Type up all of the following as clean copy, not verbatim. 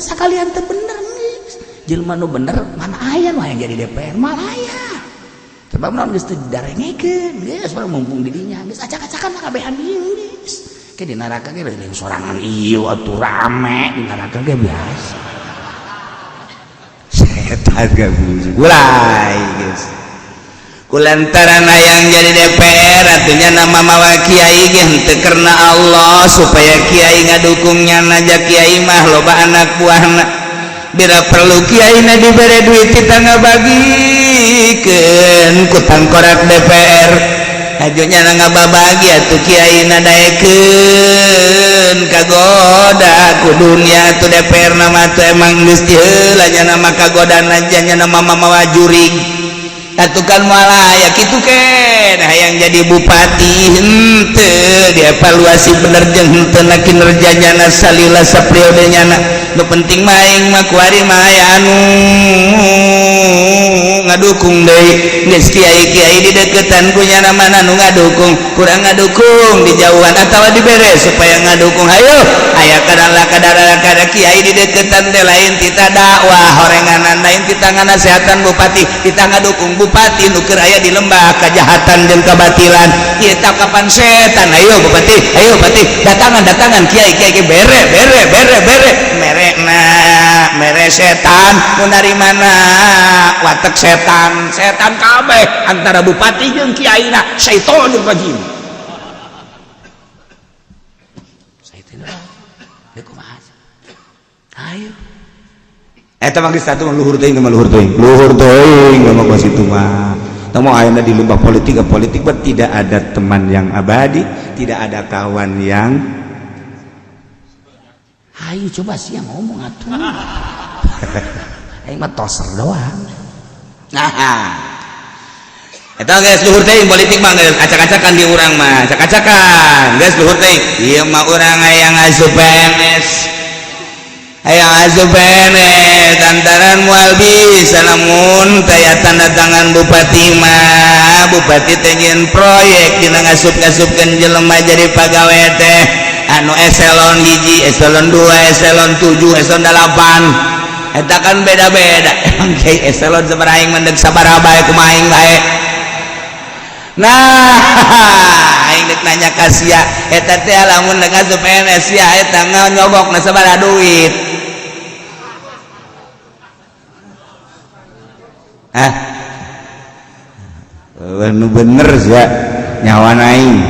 sakalian teu bener geus jelema nu bener mana aya nu hayang jadi DPR malah aya sebab naon geus teu didarengikeun geus baru mumpung di dinya geus acak-acakan kabehan ieu geus ke di neraka ge leuwih sorangan ieu atuh rame di neraka ge biasa setan gak bujuk mulai guys kulantaran yang jadi DPR artinya nama mawa kiai ge henteu karena Allah supaya kiai ngadukungnya naja kiai mah loba anak buahna bila perlu kiai na dibere duit kita ngabagikeun ku tangkorak DPR ajunya ngababagi atuh kiai na daekeun kagoda ku dunia tu DPR nama tu emang geus heula nya nama kagoda aja nya nama mawa jurig atukan malah ya kitu ke nah yang jadi bupati henteu dievaluasi bener jeung henteu na kinerjanya salila sapriodenya na nu penting maing mah kuari mah anu ngadukung deui geus kiai-kiai di deketan ku nya mana nu ngadukung kurang ngadukung di jauhan atawa dibere supaya ngadukung hayo aya kadang-kadang kiai di deketan teh lain tita dakwah horenganan lain tita nganasehatan bupati tita ngadukung bupati nu keur aya di lembah kejahatan jeung kabatilan ieu tah kapan setan ayo bupati datangan kiai bere mere setan nu dari mana watek setan kabeh antara bupati jeung kiaina syaitonul rajim ayo eta mah geus satu luhur teuing mah kos itu mah temu ayeuna di lembah politik tidak ada teman yang abadi tidak ada kawan yang ayo coba sih yang ngomong atuh aing mah toser doang nah eta geus luhur teuing politik mah geus acak-acakan di urang mah acak-acakan geus luhur teuing ieu mah urang aya ngasup PNS antaran mual bisa namun kayak tanda tangan bupati mah bupati tengen proyek dina ngasup-ngasupkeun jelema jadi pagawe teh anu eselon 1 eselon 2 eselon 7 eselon 8 eta kan beda-beda kayak eselon sabaraha aing mendeg sabaraha bae kumaha aing bae nah aing dek nanya ka sia eta teh lamun ngasup PNS sia eta nyogokna sabaraha duit nu bener ya nyawa aing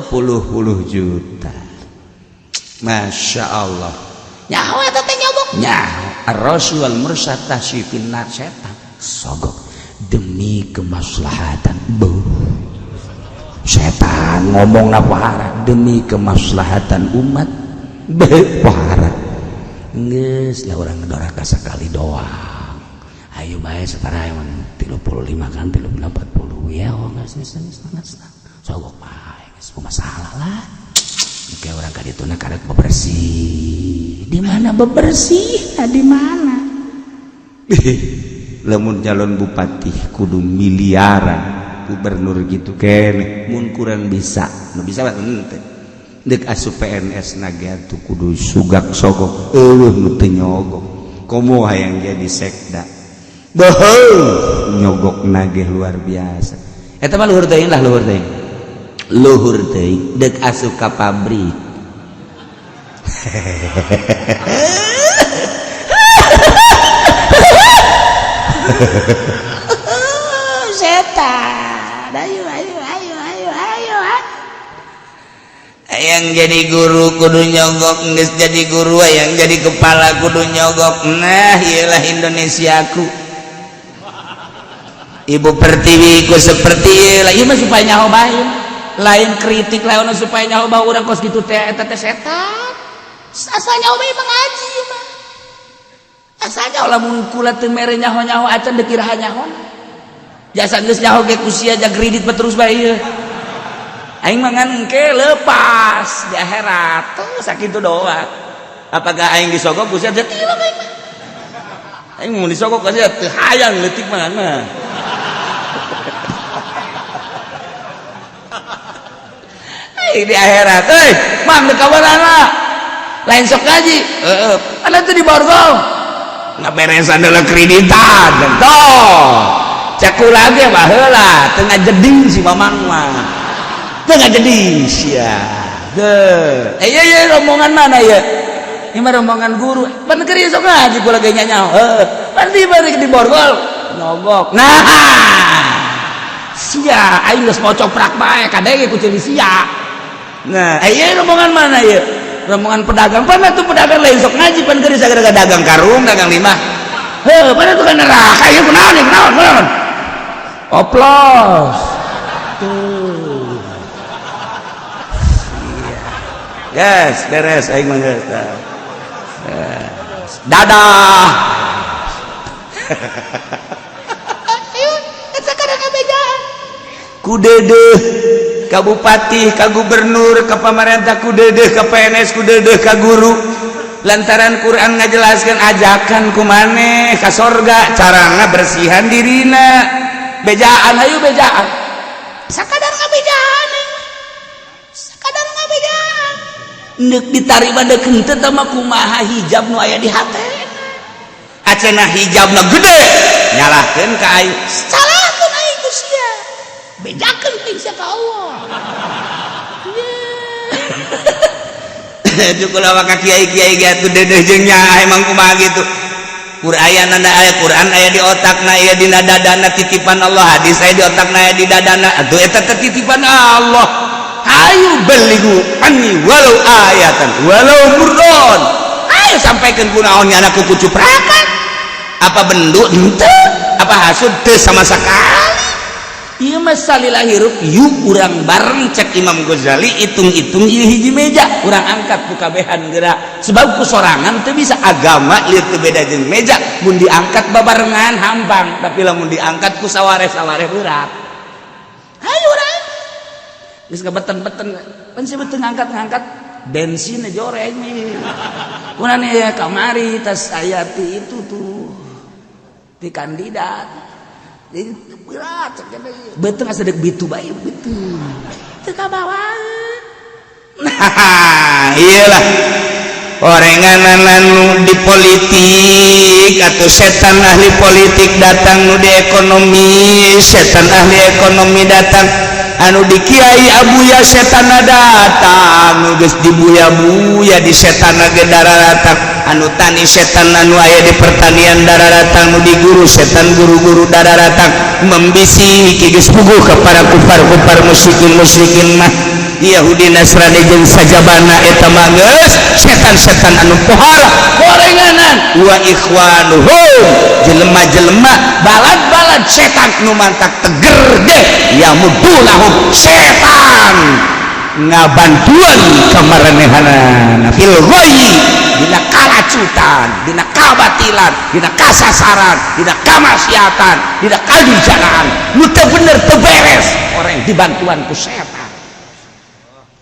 puluh juta Masya Allah nyawa eta teh nyogok nyawa ar-rasul wal mursad tasyifin nar setan sogok demi kemaslahatan setan ngomong parah demi kemaslahatan umat parah geus lah urang ngedoraka sakali doang ayo bae satara yang 35 kan 40 ya geus sogok bae geus masalah lah kayak orang ka ditu na karek bebersih di mana bebersih di mana lamun calon bupati kudu miliaran gubernur gitu kene mun kurang bisa nu bisa mah henteu dek asup PNS nage tuh kudu sugak sogok nu teu nyogok komo hayang jadi sekda nyogok nage luar biasa eta mah luhur teuing dek asup ka pabrik setan ayo yang jadi guru kudu nyogok geus jadi guru yang jadi kepala kudu nyogok nah iyalah Indonesiaku Ibu Pertiwi ku seperti ieu ieu mah supaya nyaho bae lain kritik lain supaya nyaho bae urang kos kitu teh eta teh setan asa nyaho bae mengaji mah asa nyaho lamun kula teu mere nyaho-nyaho acan deuk iraha nyaho jasa geus nyaho ge ku sia jag kredit terus bae ieu aing mah ngangke lepas di akhirat tuh sakitu doang apakah aing disogok ku sia teh tilem aing mah aing mun disogok ku sia teu hayang leutik mah di akhirat mang dekawarana lain sok ngaji ada tuh di borgol nggak beresan adalah kreditan toh caku lagi baheula tengah jeding si mamang mah tengah jeding sia iya rombongan mana ya ini mah rombongan guru pan keur sok ngaji kula ge nyanya pasti balik di borgol nogok nah sia aing geus mau coprak bae kadege ku ceuli sia nah iya rombongan mana ya rombongan pedagang pan atuh pedagang lain sok ngaji pan keur sagara dagang karung dagang limah pan atuh kan neraka ieu kunaon oplos tuh yes beres aing mah geus dadah ayo eta kadang ngabejaan ku deudeuh ka bupati ka gubernur ka pamarentah ku deudeuh ka PNS ku deudeuh ka guru lantaran Quran ngajelaskeun ajakan ku maneh ka sorga carana bersihan dirina bejaan ayo bejaan sakadar ngabejaan neuk ditarima dekeun teh tah mah kumaha hijab nu aya di hatena acenah hijabna gede nyalahkeun ka aing salahkeun aing ku sia bejakeun aing sia ka Allah Jukulawa ka kiai-kiai ge atuh deudeuh jeung nya emang kumaha gitu Qur'an aya di otakna aya dina dadana titipan Allah hadis aya di otakna aya di dadana atuh eta titipan Allah ayo beligu anni walau ayatan walau murdon ayo sampaikan kunaon nya anakku kucuprakan apa bendu henteu apa hasud teu sama sakali ieu mah salila hirup yuk urang bareng cek Imam Ghazali hitung-hitung ieu hiji meja urang angkat ku kabehan geura sebab ku sorangan teu bisa agama lieur teu beda jeung meja mun diangkat babarengan hampang tapi lamun diangkat ku sawareh-sawareh berat ayo urang geus kabeten-beten pan si beuteung ngangkat bensin joreng nih kunaon ya kamari tas aya ti itu tuh ti kandidat jadi berat beuteung asa deuk bitu bae beuteung teu kabawaan nah iyalah orenganan anu di politik atau setan ahli politik datang nu di ekonomi setan ahli ekonomi datang anu di kiai abuya setan datang nu geus dibuya-buya di setan ge datang anu tani setan anu aya di pertanian datang nu di guru setan guru-guru datang membisiki geus puguh ka para kufar-kufar musyrikin mah Yahudi Nasrani jeung sajabana eta mah geus setan-setan anu pohara gorenganan wa ikhwanuhum jelema-jelema balad-balad setan nu mantak teger deh yamudulahum setan ngabantuan kamaranehana fil ghayyi dina kalacutan dina kabatilan dina kasasaran dina kamaksiatan dina kadujanaan nu teu bener teu beres orang dibantuan ku setan.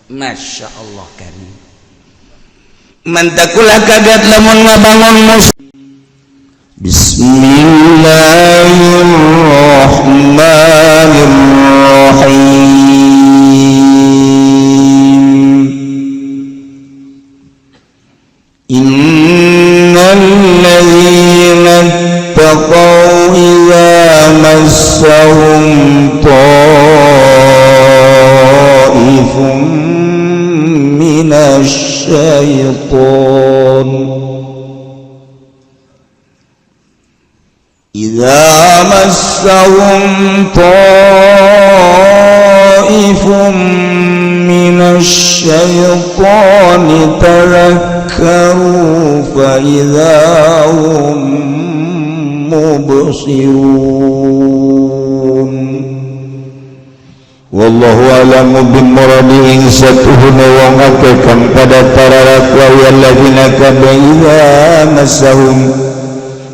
Masya Allah karim mantakulah kaget lamun ngabangun mus Bismillahirrahmanirrahim innal ladzina taqaw idza massahum ta'ifun الشيطان إذا مسهم طائف من الشيطان تذكروا فإذا هم مبصرون wallahu a'lamu bimuradihi satuhuna wa ngakekam pada para rakwa walladzina kabaidha masahum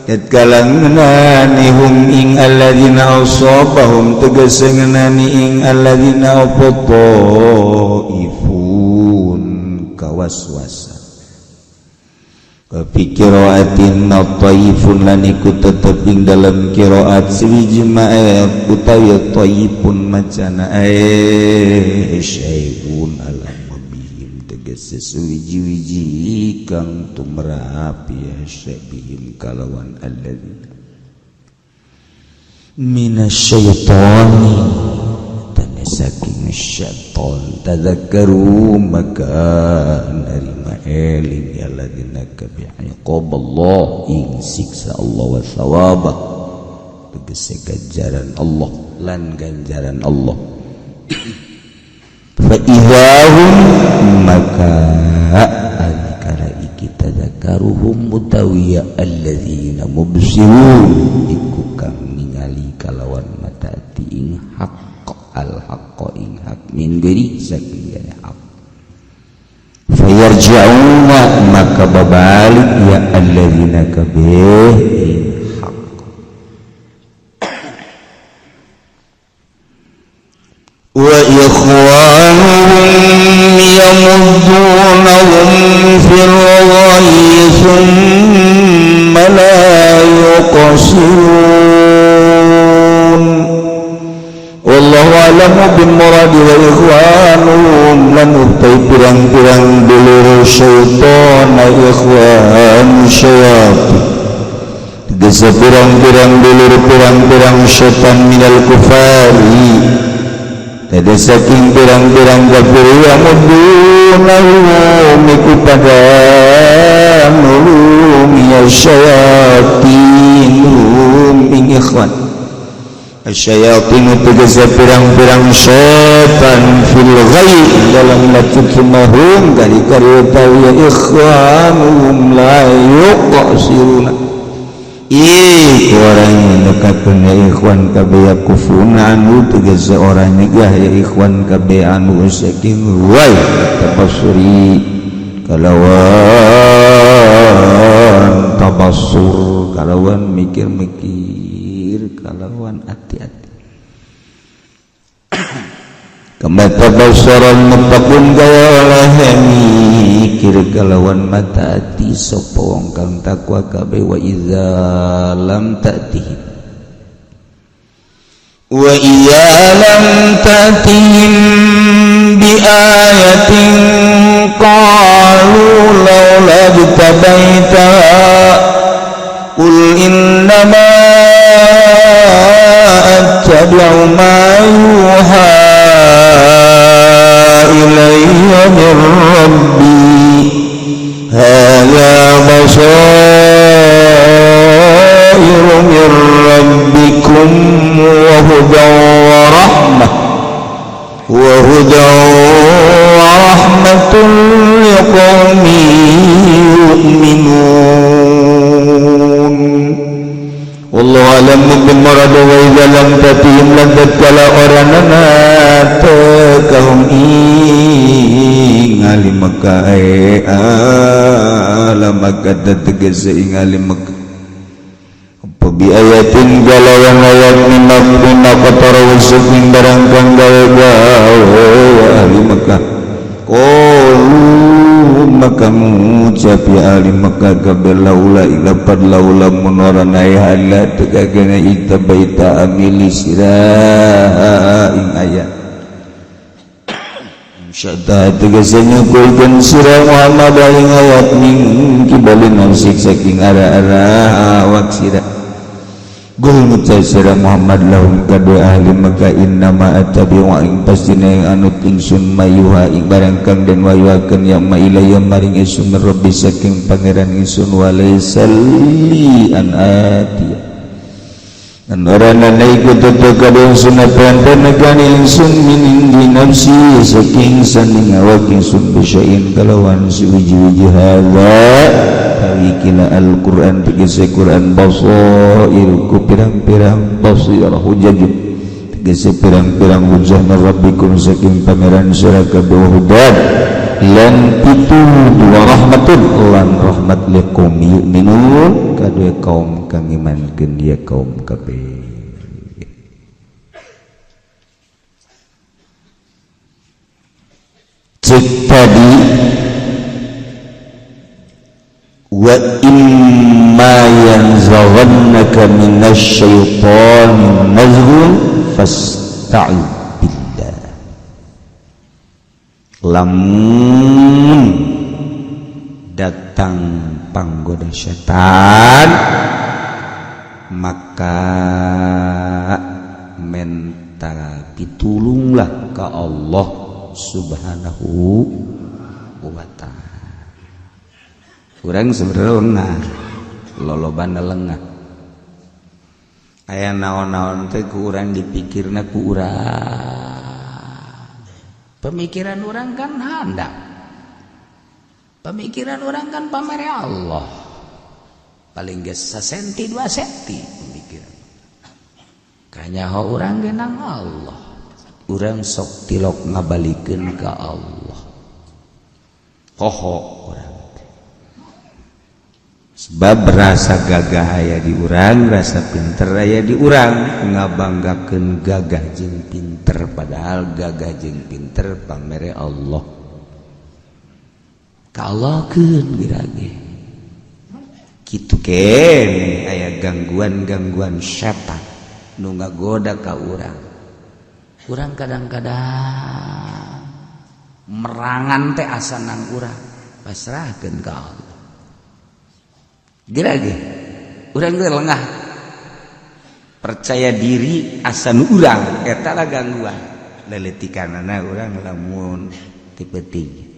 tatkala ngananihum ing alladzina asabahum tegese nganani ing alladzina ifun kawaswasa Fikiraatin taifun lan iku tetep ing dalam qiraat siwiji ma'e utawi taifun macana syai'un alam bihim sesuwiji-wiji kang tumrap biasa bihim kalawan alladzina minasyaitani tanda saking syaitan tadzakkaru maka narima eling alladzina kabi'iqaballah ing siksa Allah wa thawabah tegese ganjaran Allah lan ganjaran Allah fa idahum maka alikara iki tadzakkaruhum mutawiya alladzina mubsirun iku kang ningali kalawan mata ati ing haqq al haqq ing hak min geri saking hak fayarja'una maka babalik ya alladzina kabeh ing hak wa ikhwanuhum yamuddunahum fil ghayyi thumma la yuqsirun wallahu a'lamu bimuradi wa ikhwanuhum lamutai pirang-pirang dulur syaitan ikhwan syaitan desa pirang-pirang dulur pirang-pirang syaitan minal kufari ada saking pirang-pirang kafir yamudunahum iku pada nulung ya syayatinum ing ikhwan asyayatin tegese pirang-pirang syaitan fil ghaib dalam lakutumahum kari-kari utawi ya ikhwanum la yuqsiruna iku orang yang dekatkan ya ikhwan kabeh kufuna anu tegese orang nyegah ya ikhwan kabeh anu saking wai tabasuri kalawan tabasur kalawan mikir-mikir kalawan hati-hati kemata basaran mutakun gaya mikir kalawan mata hati sapa wong kang takwa kabeh wa idza lam ta'tihim bi ayatin qalu laula jtabaita qul innama attabi'u ma yuha ilayya min rabbi hadza basairu min rabbikum wa hudan wa rahmatun liqaumin yu'minun wallahu a'lamu bimurad wa idza lam tatihim lan tatkala oranana kaum ing alim Makkah alam Makkah tegese ing alim Makkah apa bi ayatin galawan ayat minna qatar usukin barang kang gawe ahli Makkah maka mengucap ya ahli Makkah kabeh laula ilapad laula munoran ayat tegagana itabaita amili sirah ing ayat syata tegasnya kulkan sirah Muhammad ing ayat min kibalin nasik saking arah-arah awak sirah gul mutasira Muhammad lahum kadua ahli Makkah innama atabi'u ing pastina ing anut ingsun mayuha ing barang kang den wayuaken ya ma ilayya maring ingsun rabbi saking pangeran ingsun walaisali an ati an orana naiku tetu kadung sunatan penegani ingsun min indi nafsi saking saning awak ingsun bisyain kalawan siwiji-wiji hadza kila Al-Quran tegese Quran basair ku pirang-pirang basirah hujaj tegese pirang-pirang hujah rabbikum saking pangeran sira kabeh hudan lan pituduh wa rahmatun lan rahmat liqaum yu'minun kadue kaum kang imankeun dia kaum kabeh cek tadi wa imma yanzaghannaka minasyaitani nazghun fasta'id billah lamun datang panggoda setan maka minta pitulunglah ka Allah Subhanahu wa ta'ala. Urang sebenarnya lengah lolobana lengah aya naon-naon teh ku urang dipikirna ku urang. Pemikiran orang kan handap, pemikiran orang kan pamere Allah, paling geus 1 senti 2 senti pemikiran kanyaho urang genang Allah, urang sok tilok ngabalikeun ka Allah poho urang sebab rasa gagah aya di urang, rasa pinter aya di urang, ngabanggakeun gagah jeung pinter padahal gagah jeung pinter pamere Allah. Kalakeun birage kitu kene aya gangguan-gangguan setan nu ngagoda ka urang. Urang kadang-kadang merangan teh asa nang urang pasrahkeun ka Allah. Dirage urang teh lengah percaya diri asa nu urang eta lah gangguan leletikanana urang lamun ti penting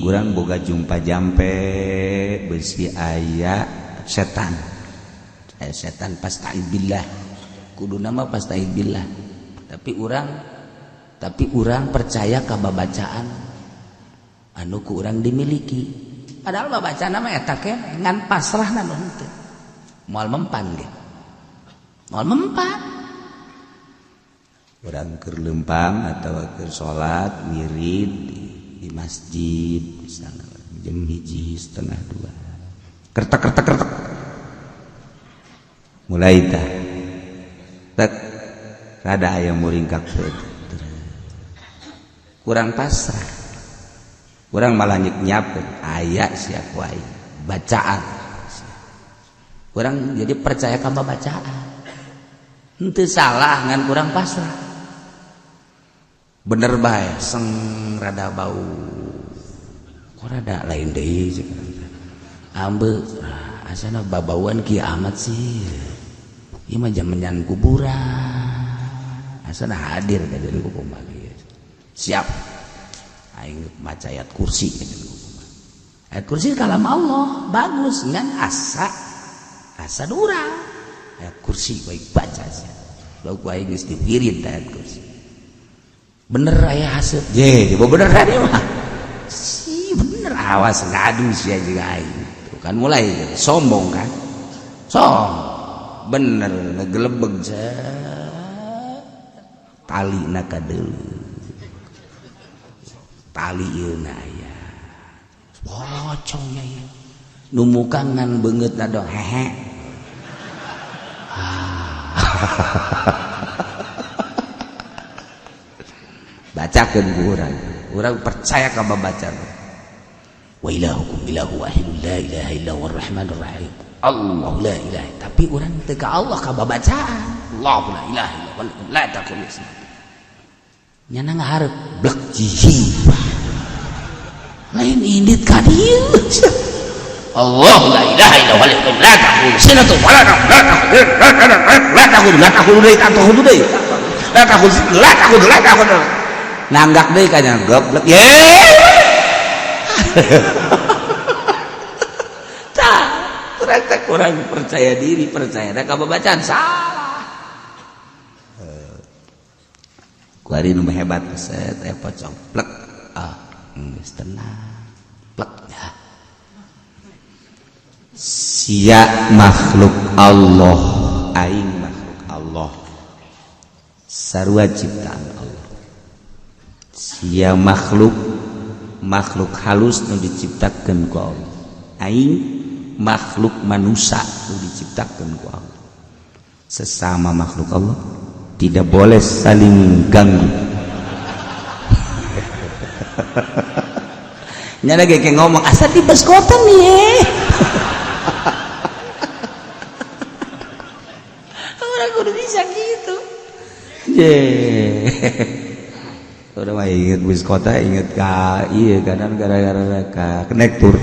urang boga jumpa jampe besi aya setan pasta'id billah kuduna mah pasta'id billah tapi urang percaya ka babacaan anu ku urang dimiliki. Padahal babacaan nama eta keneh ngan pasrahna nu henteu. Moal mempan ge. Moal mempan. Urang keur leumpang atawa keur salat wirid di masjid misalnya jam 1:30 kertek. Mulai tah. Tak rada aya muringkak teu. Kurang pasrah. Urang malah nyiapkeun aya sia ku aing bacaan. Urang jadi percaya ka bacaan. Henteu salah ngan urang pasrah. Bener bae seng rada bau. Kok rada lain deui ambe asana babauan kiamat sih. Ieu mah jamenyan kuburan. Asana hadir ka deui kumaha. Siap. Aing maca ayat kursi ayat kursi kalam Allah bagus ngan asa durang ayat kursi baik baca sih lalu ku aing geus diwirid ayat kursi bener aya haseup je bener tadi mah si bener awas ngadu sia jeung aing tuh kan mulai sombong kan bener ngegelebeg talina ka deuleu tali ieu na aya bocongnya ieu nu muka ngan beungeutna dong hehe bacakeun ku urang percaya ka babacaan wa ilahukum ilahu wahidun la ilaha illa huwar rahmanur rahim Allah la ilaha tapi urang teu ka Allah ka babacaan Allah la ilaha illa huwa la taqul nyana ngaharep blek jihi lain indit ka dieu Allah la ilaha illa huwa la taqul sinatu wala la taqul nanggak deui ka nya goblok ye tah urang kurang percaya diri percaya da ka babacaan salah ku ari nu hebat set pocong plek geus tenang plek ya sia makhluk Allah aing makhluk Allah sarua ciptaan Allah sia makhluk halus nu diciptakeun ku Allah aing makhluk manusia nu diciptakeun ku Allah sesama makhluk Allah tidak boleh saling ganggu. Nyana ge ngomong asa di beskotan nih. Orang kudu bisa gitu. orang mah inget bus kota inget ka iya kadang gara-gara ka konektor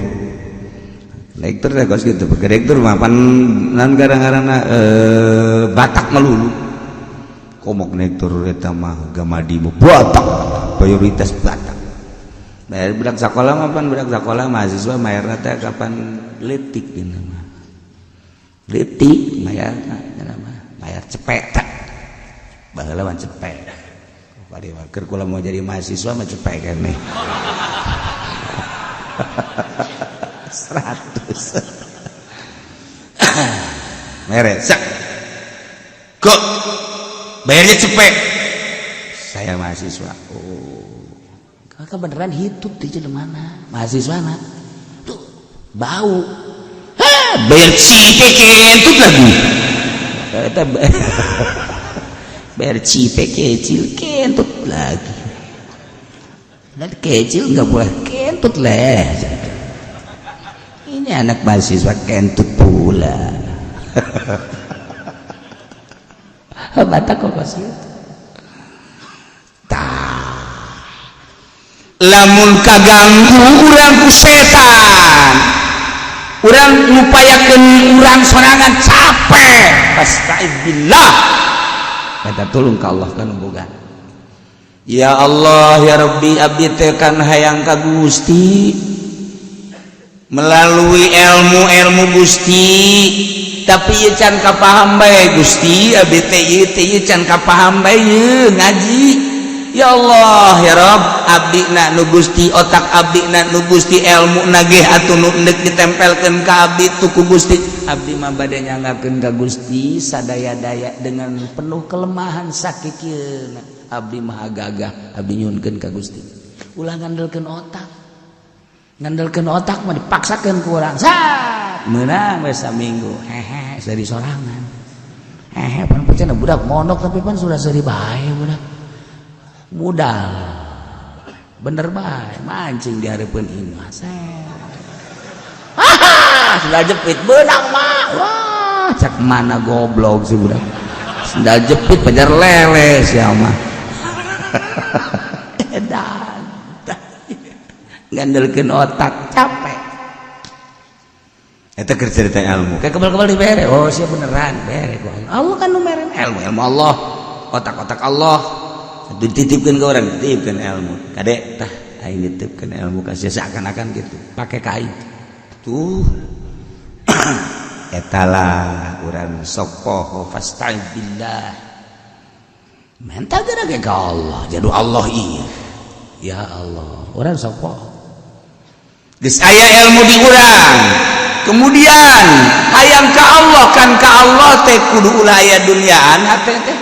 kos gitu konektor mapan nan gara-gara Batak melulu komok konektor eta mah gamadi Batak prioritas Batak bayar budak sekolah mapan budak sekolah mahasiswa mayarna teh kapan letik gitu mah letik mayar cepet baheula mah cepet pari keur kula mau jadi mahasiswa mah cepet kan nih 100 mere sak kok bayarnya cepet saya mahasiswa kakak beneran hidup di mana mahasiswa na tuh bau bayar cipe kentut lagi bayar cipe kecil kentut lagi dan kecil nggak boleh kentut lah ini anak mahasiswa kentut pula Batak kok kasih lamun kaganggu urang ku setan urang ngupayakeun urang sorangan capek astagfirullah kata tolong ka Allah kan boga ya Allah ya Rabbi abdi teh kan hayang ka Gusti melalui ilmu Gusti tapi ieu can kapaham bae Gusti abdi teh ieu can kapaham bae ngaji ya Allah ya Rabb abdi na nu Gusti otak abdi na nu Gusti ilmu nagih atuh nu endek ditempelkeun ka abdi tuku Gusti abdi mah bade nyanggakeun ka Gusti sadaya-daya dengan penuh kelemahan sakikeun abdi mah gagah abdi nyuhunkeun ka Gusti ulah ngandelkeun otak mah dipaksakeun ku urang sat meunang we saminggu hehe seri sorangan hehe pan pacena budak mondok tapi pan sudah seri bae budak modal bener bae mancing di hareupeun imah sudah jepit benang mah wah cak mana goblok sih budak sudah jepit pajar lele sia mah edan ngandelkeun otak capek eta keur cerita ilmu kayak kebal-kebal dibere oh sia beneran bere ku Allah kan nu meren ilmu Allah otak-otak Allah dititipkan ke orang dititipkan ilmu kadek tah aing dititipkan ilmu kasih seakan-akan gitu pakai kain tuh etalah urang sok poho fasta'in billah minta gara ke Allah jadu Allah iya ya Allah urang sok poho geus aya ilmu di urang kemudian hayang ka Allah kan ka Allah teh kudu ulah aya dunyaan hate teh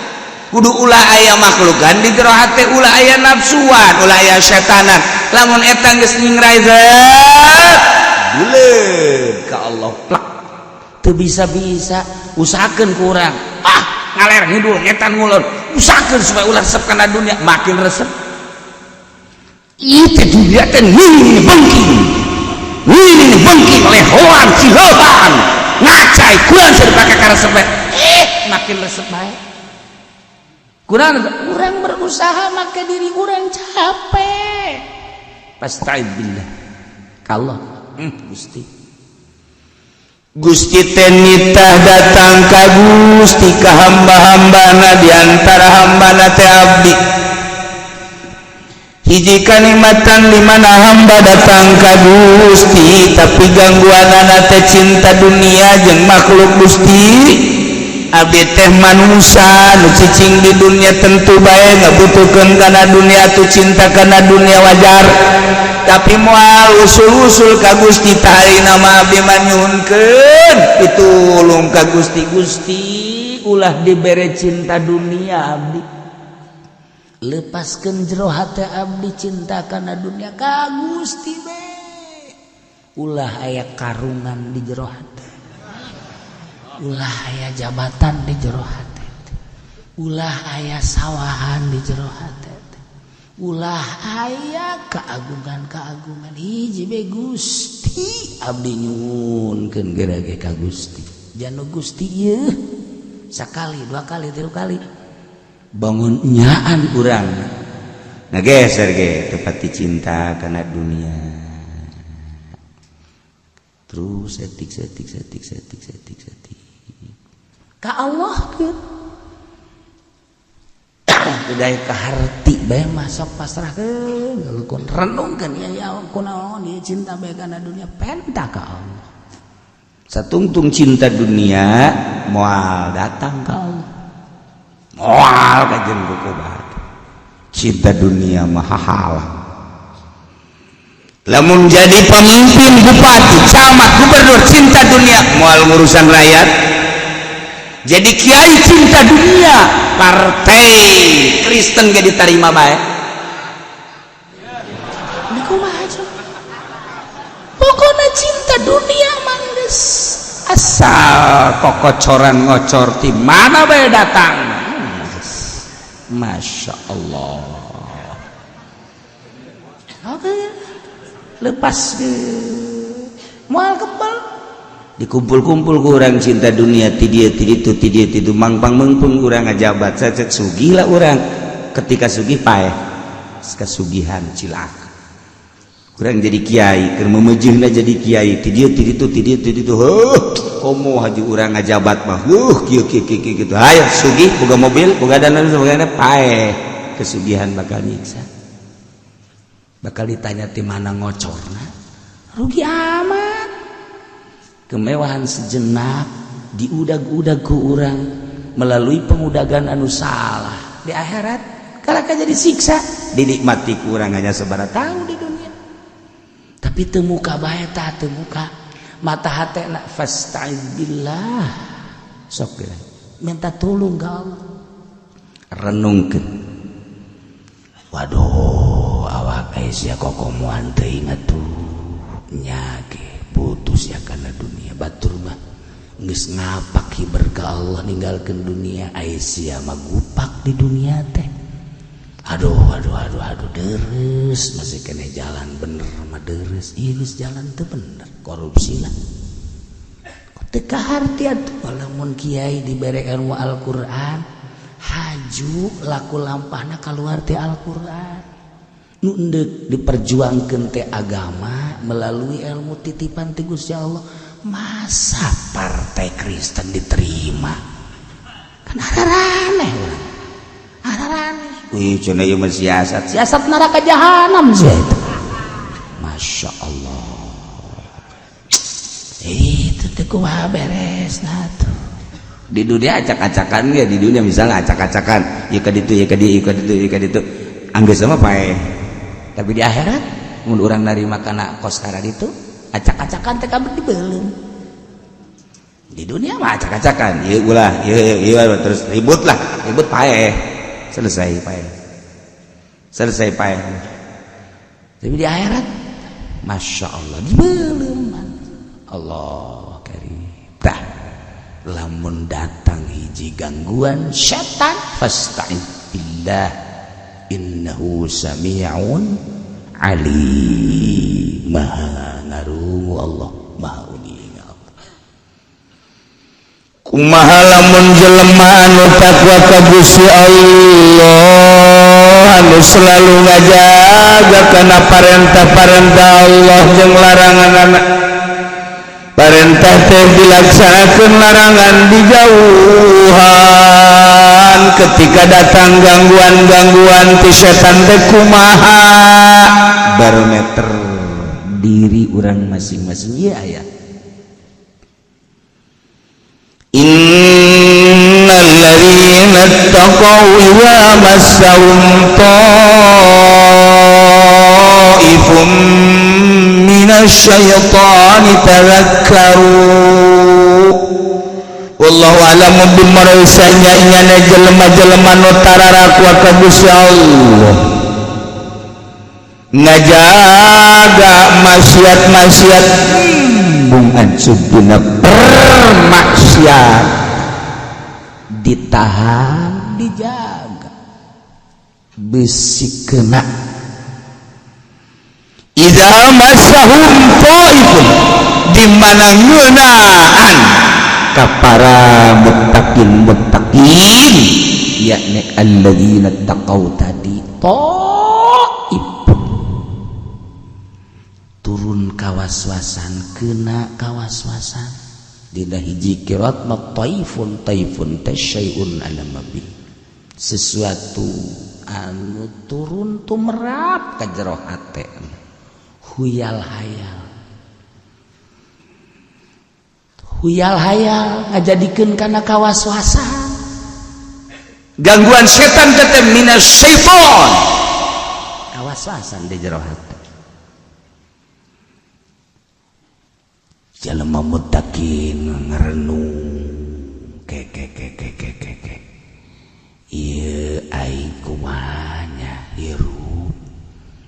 kudu ulah aya makhlukan di jero hate ulah aya nafsuan ulah aya setanan lamun eta geus ningrai zat buleud ka Allah plak teu bisa-bisa usahakeun ku urang ngaler ngidul ngetan ngulon usahakeun supaya ulah resep kana dunia makin resep ieu teh dunia teh ngini bengking lehoan sihoan ngacai kurang seur dipake ka resep makin resep bae kurang berusaha maka diri kurang capek pasta'id billah kallah Gusti teh nitah datang ka Gusti ka hamba-hambana diantara hambana teh abdi hiji kalimatan di mana hamba datang ka Gusti tapi gangguanana teh cinta dunia jeung makhluk Gusti abdi teh manusia nu cicing di dunia tentu bae ngabutuhkeun kana dunia atuh cinta kana dunia wajar tapi moal usul-usul ka Gusti tah ayeuna mah abdi manyuhunkeun pitulung ka Gusti Gusti ulah dibere cinta dunia abdi lepaskeun jero hate abdi cinta kana dunia ka Gusti bae ulah aya karungan di jero hate ulah aya jabatan di jero hate ulah aya sawahan di jero hate ulah aya keagungan hiji be Gusti abdi nyuhunkeun gerage ka Gusti janu Gusti ieu sakali dua kali tilu kali bangun nyaan urang geser ge tepati cinta karena dunia. Terus setik ka Allah gitu. Udah ka harti bae masuk pasrahkeun ngalukun renungkeun ya kunaon ieu cinta bae kana dunia penta ka Allah. Satungtung cinta dunia moal datang ka Allah. Moal ka jeung kukubat. Cinta dunia mah hahalang. Lamun jadi pemimpin, bupati, camat, gubernur cinta dunia moal ngurusan rakyat. Jadi kiai cinta dunia, partai Kristen gak diterima baik. Ini kumaha aja. Pokoknya cinta dunia mangges. Asal kokocoran ngocor ti mana bae datang. Masya Allah. Oke. Lepas ke moal kebal dikumpul-kumpul ku urang cinta dunia ti dieu ti ditu mangpang mengpung urang ngajabat cecek sugih lah urang ketika sugih paeh kasugihan cilaka urang jadi kiai keur memejehna jadi kiai ti dieu ti ditu komo haji urang ngajabat mah kieu kitu hayo sugih boga mobil boga dana boga paeh kesugihan bakal nyiksa. Bakal ditanya ti mana ngocorna rugi amat. Kemewahan sejenak diudag-udag ku urang melalui pengudagan anu salah di akhirat kalaka jadi siksa dinikmati ku urang hanya sabaraha tahu di dunia tapi teu muka bae tah teu muka mata hatena fasta'id billah sok minta tolong ka Allah renungkeun waduh awak sia kokomuan teuing atuh nya ge putus ya kana dunia batur mah geus ngapak hiber ka Allah ninggalkeun dunia sia mah gupak di dunia teh aduh deres masih kene jalan bener mah deres ieu geus jalan teu bener korupsina teu kaharti atuh lamun kiai dibere ilmu Al-Qur'an haju laku lampahna keluar ti Al-Qur'an nu endek diperjuangkeun teh agama melalui ilmu titipan ti Gusti Allah masa partai Kristen diterima kan araraneh urang araraneh wih cenah ieu mah siasat neraka jahanam sih itu Masya Allah itu teh kumaha beresna tuh di dunia acak-acakan ya di dunia misalnya acak-acakan ieu ka ditu anggeus mah paeh tapi di akhirat mun urang narima kana kos kana ditu acak-acakan teh kabeh dibeuleuh di dunia mah acak-acakan ieu ulah ieu terus ribut paeh selesai paeh tapi di akhirat Masya Allah dibeuleuh Allah karim tah lamun datang hiji gangguan setan fasta'id billah innahu sami'un alim maha ngarungu Allah maha uning Allah kumaha lamun jelema anu takwa ka Gusti Allah anu selalu ngajaga kana parentah-parentah Allah jeung larangan parentah teh dilaksanakeun larangan dijauhan ketika datang gangguan-gangguan ti setan teh kumaha barometer diri urang masing-masing ieu aya innal ladzina taqaw wa massahum ta'ifum minasyaitani tadhakkaru wallahu a'lam bimarusanya ingana jelema-jelema nu tararaku ka Gusti Allah ngajaga maksiat-maksiat bung ancub dina bermaksiat ditahan dijaga bisi kena idza masahum ta'ifun di mana ngeunaan ka para muttaqin yakni alladzina taqaw tadi kawaswasan kena kawaswasan dina hiji qiraat taifun tasyai'un alamabi sesuatu anu turun tumrap ka jero hate huyal hayal ngajadikeun kana kawaswasan gangguan setan teh minas syaiton kawaswasan di jero hate jalema muttaqin ngarenung ke ieu aing kumanya hirup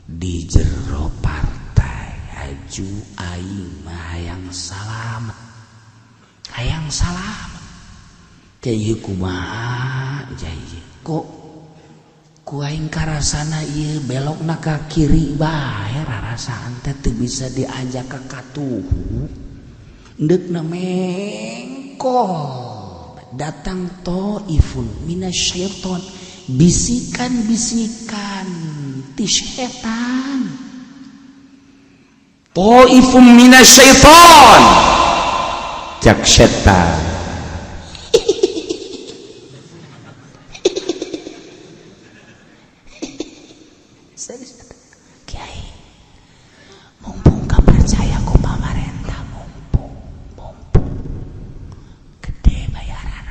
di jero partai aju aing mah hayang salamet kayak kumaha jaya kok ku aing karasana ieu belokna ka kiri bae rarasaan teh teu bisa diajak ka katuhu deukna mengkol datang taifun minasyaiton bisikan-bisikan ti setan taifun minasyaiton cak setan Kiai mumpung gak percaya ku pamarentah mumpung gede bayaran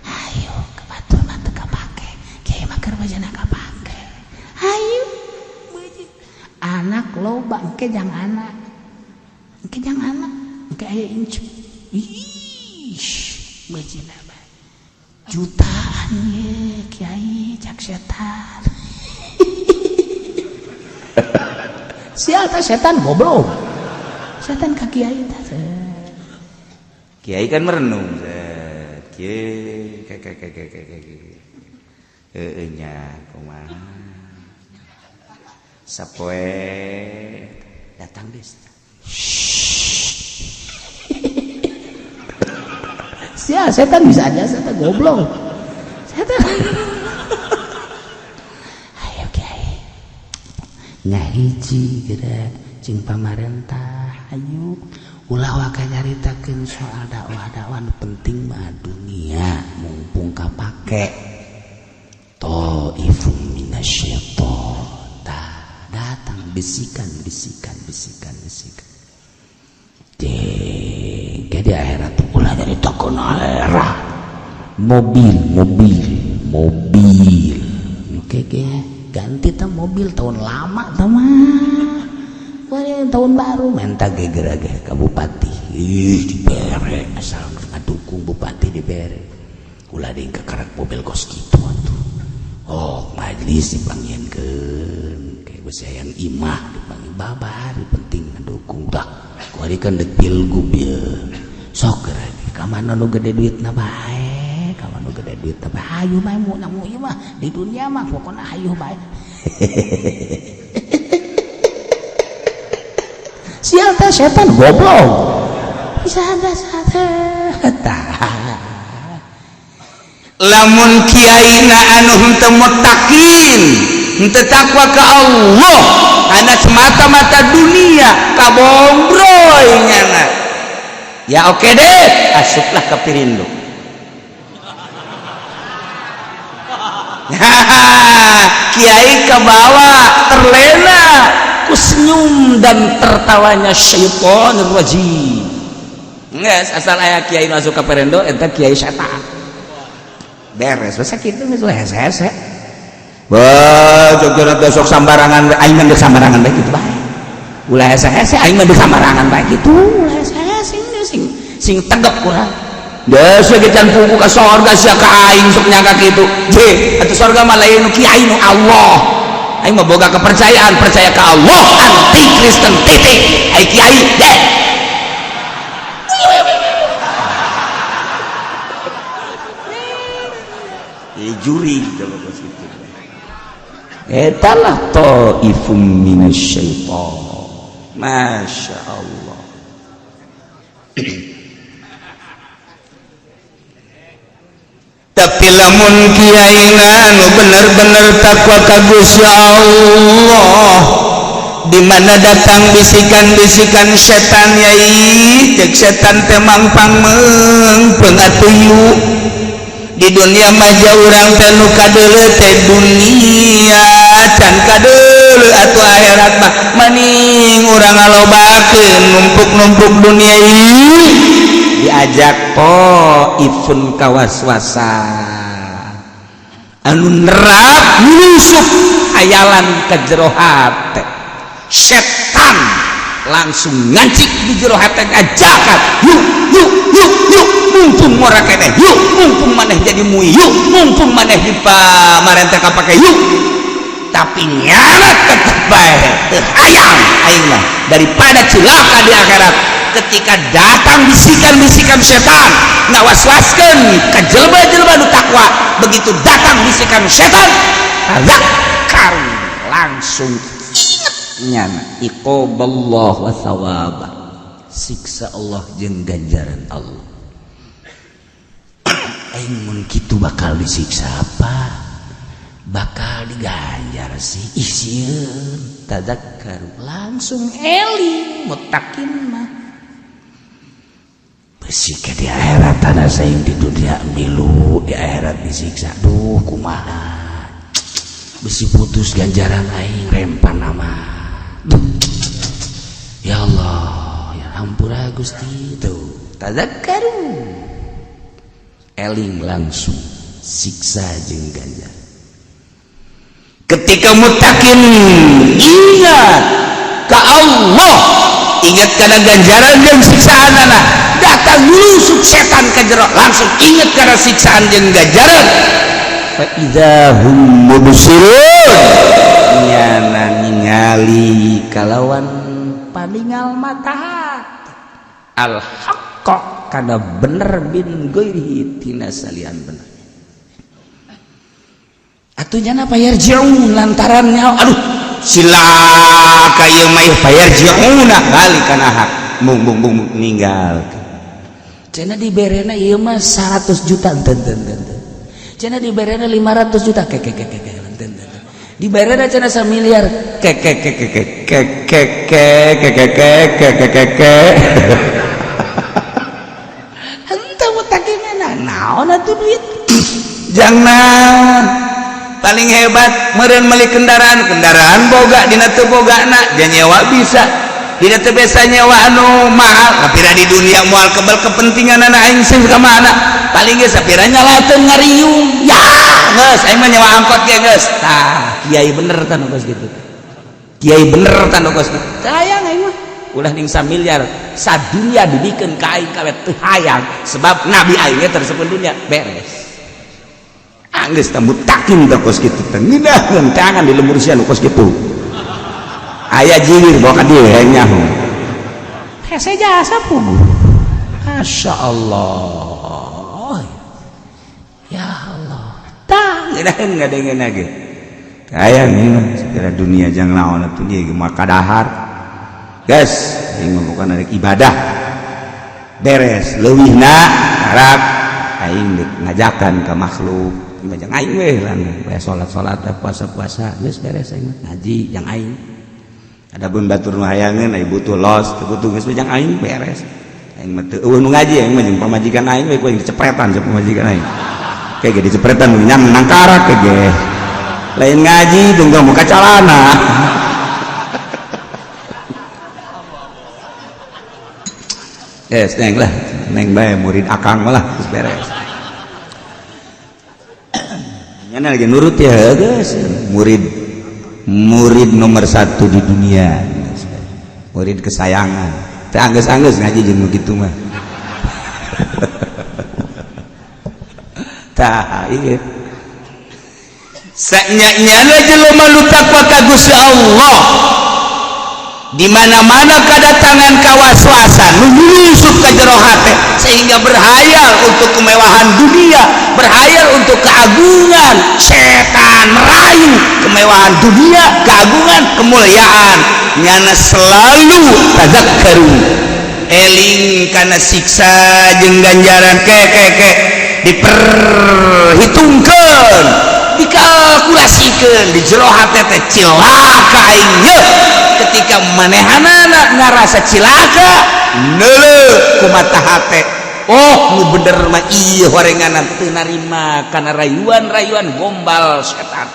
ayo kebatul mata kepake Kiai makar bajana kepake ayo anak lo bangke jang anak engke aya incu bajina jutaan ye Kiai cak setan sial teh setan goblok setan ka Kiai teh Kiai kan merenung Kiai nya kumaha sapoe datang des sial setan bisa aja setan goblok setan ayo Kiai ngahiji geura jeung pamarentah ayo ulah waka nyaritakeun soal dakwah-dakwah penting mah dunia mumpung kapake taifun minasyaiton datang bisikan di akhirat ulah jadi takon akhirat mobil oke ganti ta mobil tahun lama teman tahun baru minta geger ke bupati dibere asal ngadukung bupati dibere ulah deing kekarak mobil kos kitu atuh majelis dipanggieunkeun kayak beusi yang imah dipanggil babar penting ngedukung dah kuari kan dek pilgub ya sok geura ka mana nu gede duitna bae ka mana nu gede duitna bae hayu bae mu ieu mah di dunia mah pokona hayu bae sial teh setan goblok bisa ada lamun kiaina anu henteu muttaqin henteu takwa ka Allah kana semata-mata dunia kabombroy nyana ya oke deh asuplah ke Pirindo kiai kabawa terlena ku senyum dan tertawanya syaitonir rajim geus asal aya kiai masuk ke Pirindo eta kiai setan beres masa kitu geus hese-hese wah jogja besok sambarangan aing mah sambarangan bae kitu bae ulah hese-hese aing mah sambarangan bae kitu ulah hese-hese sing tegep kurang geus we can pungku ka sorga sia ka aing sok nyangka kitu je atuh sorga mah lain nu kiai nu Allah aing mah boga kepercayaan percaya ka Allah anti Kristen titik ai kiai deh juri kalau begitu etalah taifum minasyaiton masya Allah tapi lamun kiaina nu bener-bener takwa ka Gusti Allah di mana datang bisikan-bisikan setan yai cek setan teh mangpang meungpeung atuh di dunia maja urang teh nu kadeuleu teh dunia can kadeuleu atuh akhirat mah maning urang ngalobakeun numpuk-numpuk dunia ieu diajak ifun kawaswasa anu nerap nyusup hayalan ka jero hate setan langsung ngancik di jero hate ngajakan yuk mumpung mora keneh yuk mumpung maneh jadi mui yuk mumpung maneh dipamarentah kapake yuk tapi nyarat tetep bae teu hayang aing mah daripada cilaka di akhirat ketika datang bisikan-bisikan setan ngawaswaskeun ka jelema-jelema nu takwa begitu datang bisikan setan tazakkaru langsung inget nyana iqaballah wa thawaba siksa Allah jeung ganjaran Allah aing mun kitu bakal disiksa apa bakal diganjar sih isieun tazakkaru langsung eling mutakin mah besi ke di akhirat ada saing di dunia milu di akhirat disiksa duh kumaha besi putus ganjaran aing rempan nama ya Allah ya ampura Gusti tuh tazakkaru eling langsung siksa jeung ganjaran ketika mutakin ingat ka Allah ingat kana ganjaran jeung siksaan anak datang nyusup setan ke jero langsung ingat karena siksaan jeung ganjaran fa idzahum mubsirun nyana ningali kalawan paningal mata al haqqa kana bener bin ghairihi tina salian bener atuh nyana payarjiun lantaran nyaho aduh silaka ieu mah payarjiuna balik kana hak mung ninggal cenah diberena ieu mah 100 juta enten cenah diberena 500 juta enten diberena cenah 1 miliar henteu mutakinna naon atuh duit jangan paling hebat meureun meuli kendaraan boga dina teu bogana jan nyewa bisa dina teu biasa nyewa anu mahal sapira di dunia moal kebal kepentingan anak aing sing ka mana paling geus sapira nyalakeun ngariung ya geus aing mah nyewa angkot ge geus tah kiai bener tah nu geus kitu kiai bener tah nu geus kitu sayang aing mah ulah ning 1 miliar sadunya dibikeun ka aing kawet teu hayang sebab nabi aing ge tersebut dunia beres anggeus tambut takin teh kos kitu teh ngeunaheun tangan di lembur sia nu kos kitu aya jiwir bawa ka dieu hayang nyaho hese jasa puguh masyaallah ya Allah tah ngeunaheun ngadengeuna ge hayang ieu segala dunia jang naon atuh ieu mah kadahar guys aing mah bukan rek ibadah beres leuwihna harap aing ngajakan ka makhluk jangan aing weh lan bae salat-salat puasa-puasa geus beres aing ngaji yang aing ada pun batur nu hayangeun aya butuh los teu butuh geus jangan aing beres aing mah teu eueuh nu ngaji aing mah jeung pamajikan aing we kuing dicepretan jeung pamajikan aing kayak ge dicepretan nu nyam nangkarak ge lain ngaji jeung muka calana yes neng lah neng bae murid akang lah geus beres nyana lagi nurut ya guys murid nomor 1 di dunia murid kesayangan teh anggeus ngaji jeung kitu mah tah ieu sanyana jelema nu takwa ka Gusti Allah di mana-mana kedatangan kawaswasan menyusup ke jero hate sehingga berhayal untuk kemewahan dunia berhayal untuk keagungan setan merayu kemewahan dunia keagungan kemuliaan nyana selalu tazakkaru eling kana siksa jeung ganjaran ke diperhitungkan, dikalkulasikan di jero hate teh cilaka aing ketika manehanana ngarasa cilaka neuleuh ku mata hate oh nu bener mah ieu horenganan teu narima kana rayuan-rayuan gombal setan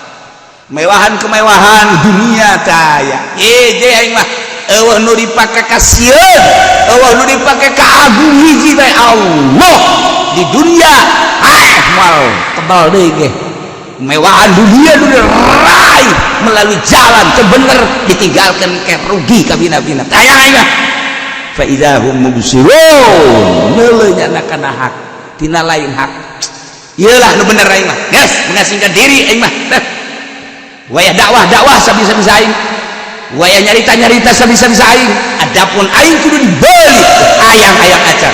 mewahan-kemewahan dunia taya je aing mah eueuh nu dipake ka sieun eueuh nu dipake ka agung hiji teh Allah di dunia mal tebal deui ge mewahan dunia nu diraih melalui jalan teu bener ditinggalkeun ke rugi ka bina-bina taya aing mah fa idahum mubsirun neuleuh nya kana hak tina lain hak ieu lah nu bener aing mah geus mengasingkan diri aing mah wayah dakwah sabisa-bisa aing wayah nyarita sabisa-bisa aing adapun aing kudu dibeli ayang-ayang acan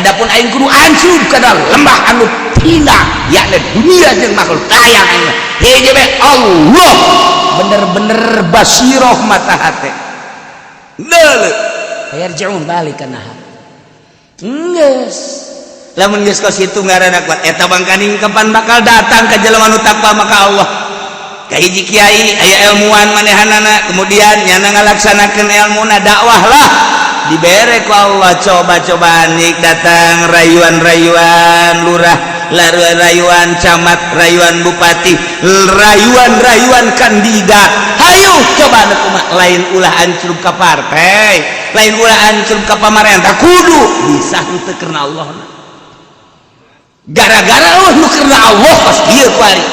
adapun aing kudu ansub kana lembah anu tina yakni dunia jeung makhluk ayang aing hiji bae Allah bener-bener basiroh mata hate neuleuh yarji'un balik kana geus lamun geus kos kitu ngaranna kuat eta bangkaning kapan bakal datang ka jelema nu takwa maka Allah ka hiji kiai aya ilmuwan manehanana kemudian nyana ngalaksanakeun ilmuna dakwah lah dibere ku Allah coba-cobaan nik datang rayuan-rayuan lurah rayuan camat rayuan bupati rayuan kandidat hayu coba anu kumaha lain ulah ancur ka partai lain ulah ancur ka pamarentah kudu bisa teu karena Allah gara-gara nu karena Allah pas dieu ku ari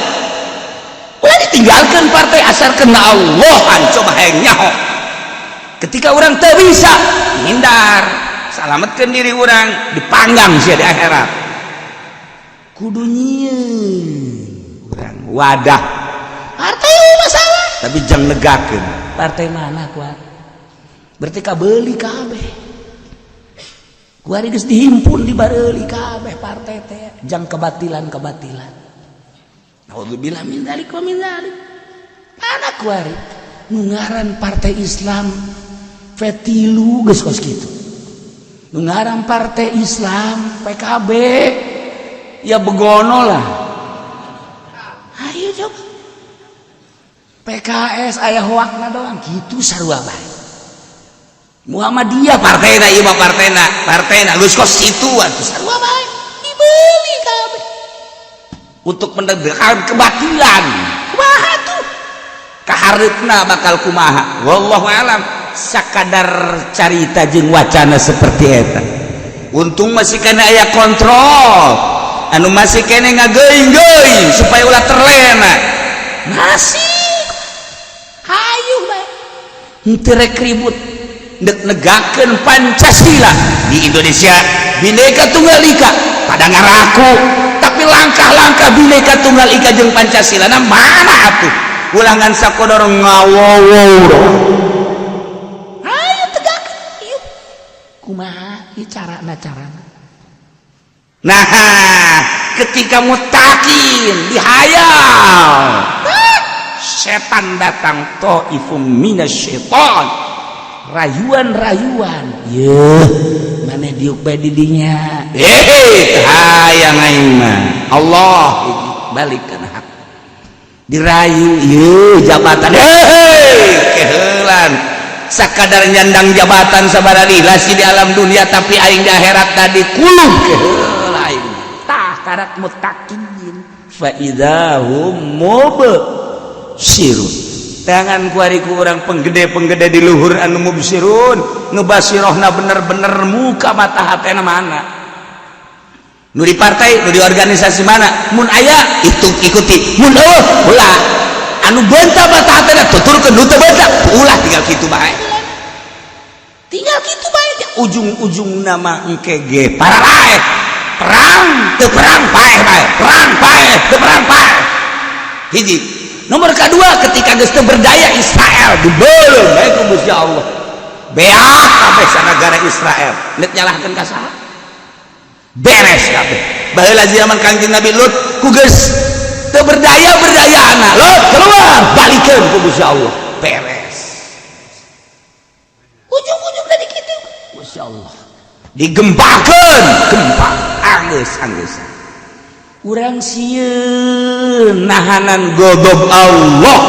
ulah ditinggalkan partai asal karena Allah coba hayang nyaho ketika orang teu bisa hindar salametkeun diri orang dipanggang sia di akhirat kudu nyieun urang wadah partai masalah tapi jang negakeun partai mana kuat berarti kabeuli kabeh kuari geus dihimpun dibareuli kabeh partai teh jang kebatilan naudzubillah min dzalik wa min dzalik mana kuari nu ngaran partai Islam fetilu geus kos kitu nu ngaran partai Islam PKB ya begono lah ayo coba PKS aya hoakna doang gitu sarua bae Muhammadiyah partaina ieu mah partaina geus kos situ atuh sarua bae dibeli kabeh untuk menegakkan kebatilan kumaha tuh kahareupna bakal kumaha wallahu alam sakadar carita jeung wacana seperti eta untung masih kena aya kontrol anu masih kene ngageuing-geuing supaya ulah terlena masih hayu bae henteu rek ribut negakeun Pancasila di Indonesia Bhinneka Tunggal Ika pada ngaraku tapi langkah-langkah Bhinneka Tunggal Ika jeung Pancasila na mana atuh ulangan sakodor ngawowo ayo tegakeun ieu kumaha ieu carana nah ketika mutakin dihayal setan datang ta'ifum minasyaiton rayuan yeuh mana diuk bae di dinya hayang aing mah Allah balik kana hak dirayu yeuh jabatan keheulan sakadar nyandang jabatan sabaraha lasi di alam dunia tapi aing di akhirat tadi kulub keheul aing tah karak mutakin fa idahum mubsirun tangan kuariku orang penggede di luhur anu mubsirun ngebasirohna bener-bener muka mata hatena mana nu di partai nu di organisasi mana mun aya itu ikuti mun ulah anu bentah mata hatena tuturkeun nu teu bentah ulah tinggal kitu bae ujung-ujung nama engke ge paralae perang teu perang paeh teu perang paeh hiji nomor kedua ketika geus teu berdaya Israel dibeuleum bae ku Gusti Allah beak kabeh sanagara Israel nek nyalahkeun ka saha beres kabeh baheula zaman Kangjeng Nabi Lut ku geus teu berdaya-berdayana Lut keluar balikeun ku Gusti Allah beres ujung-ujungna di kitu Gusti Allah digempakeun gempa anggeus urang sieun nahanan godog Allah.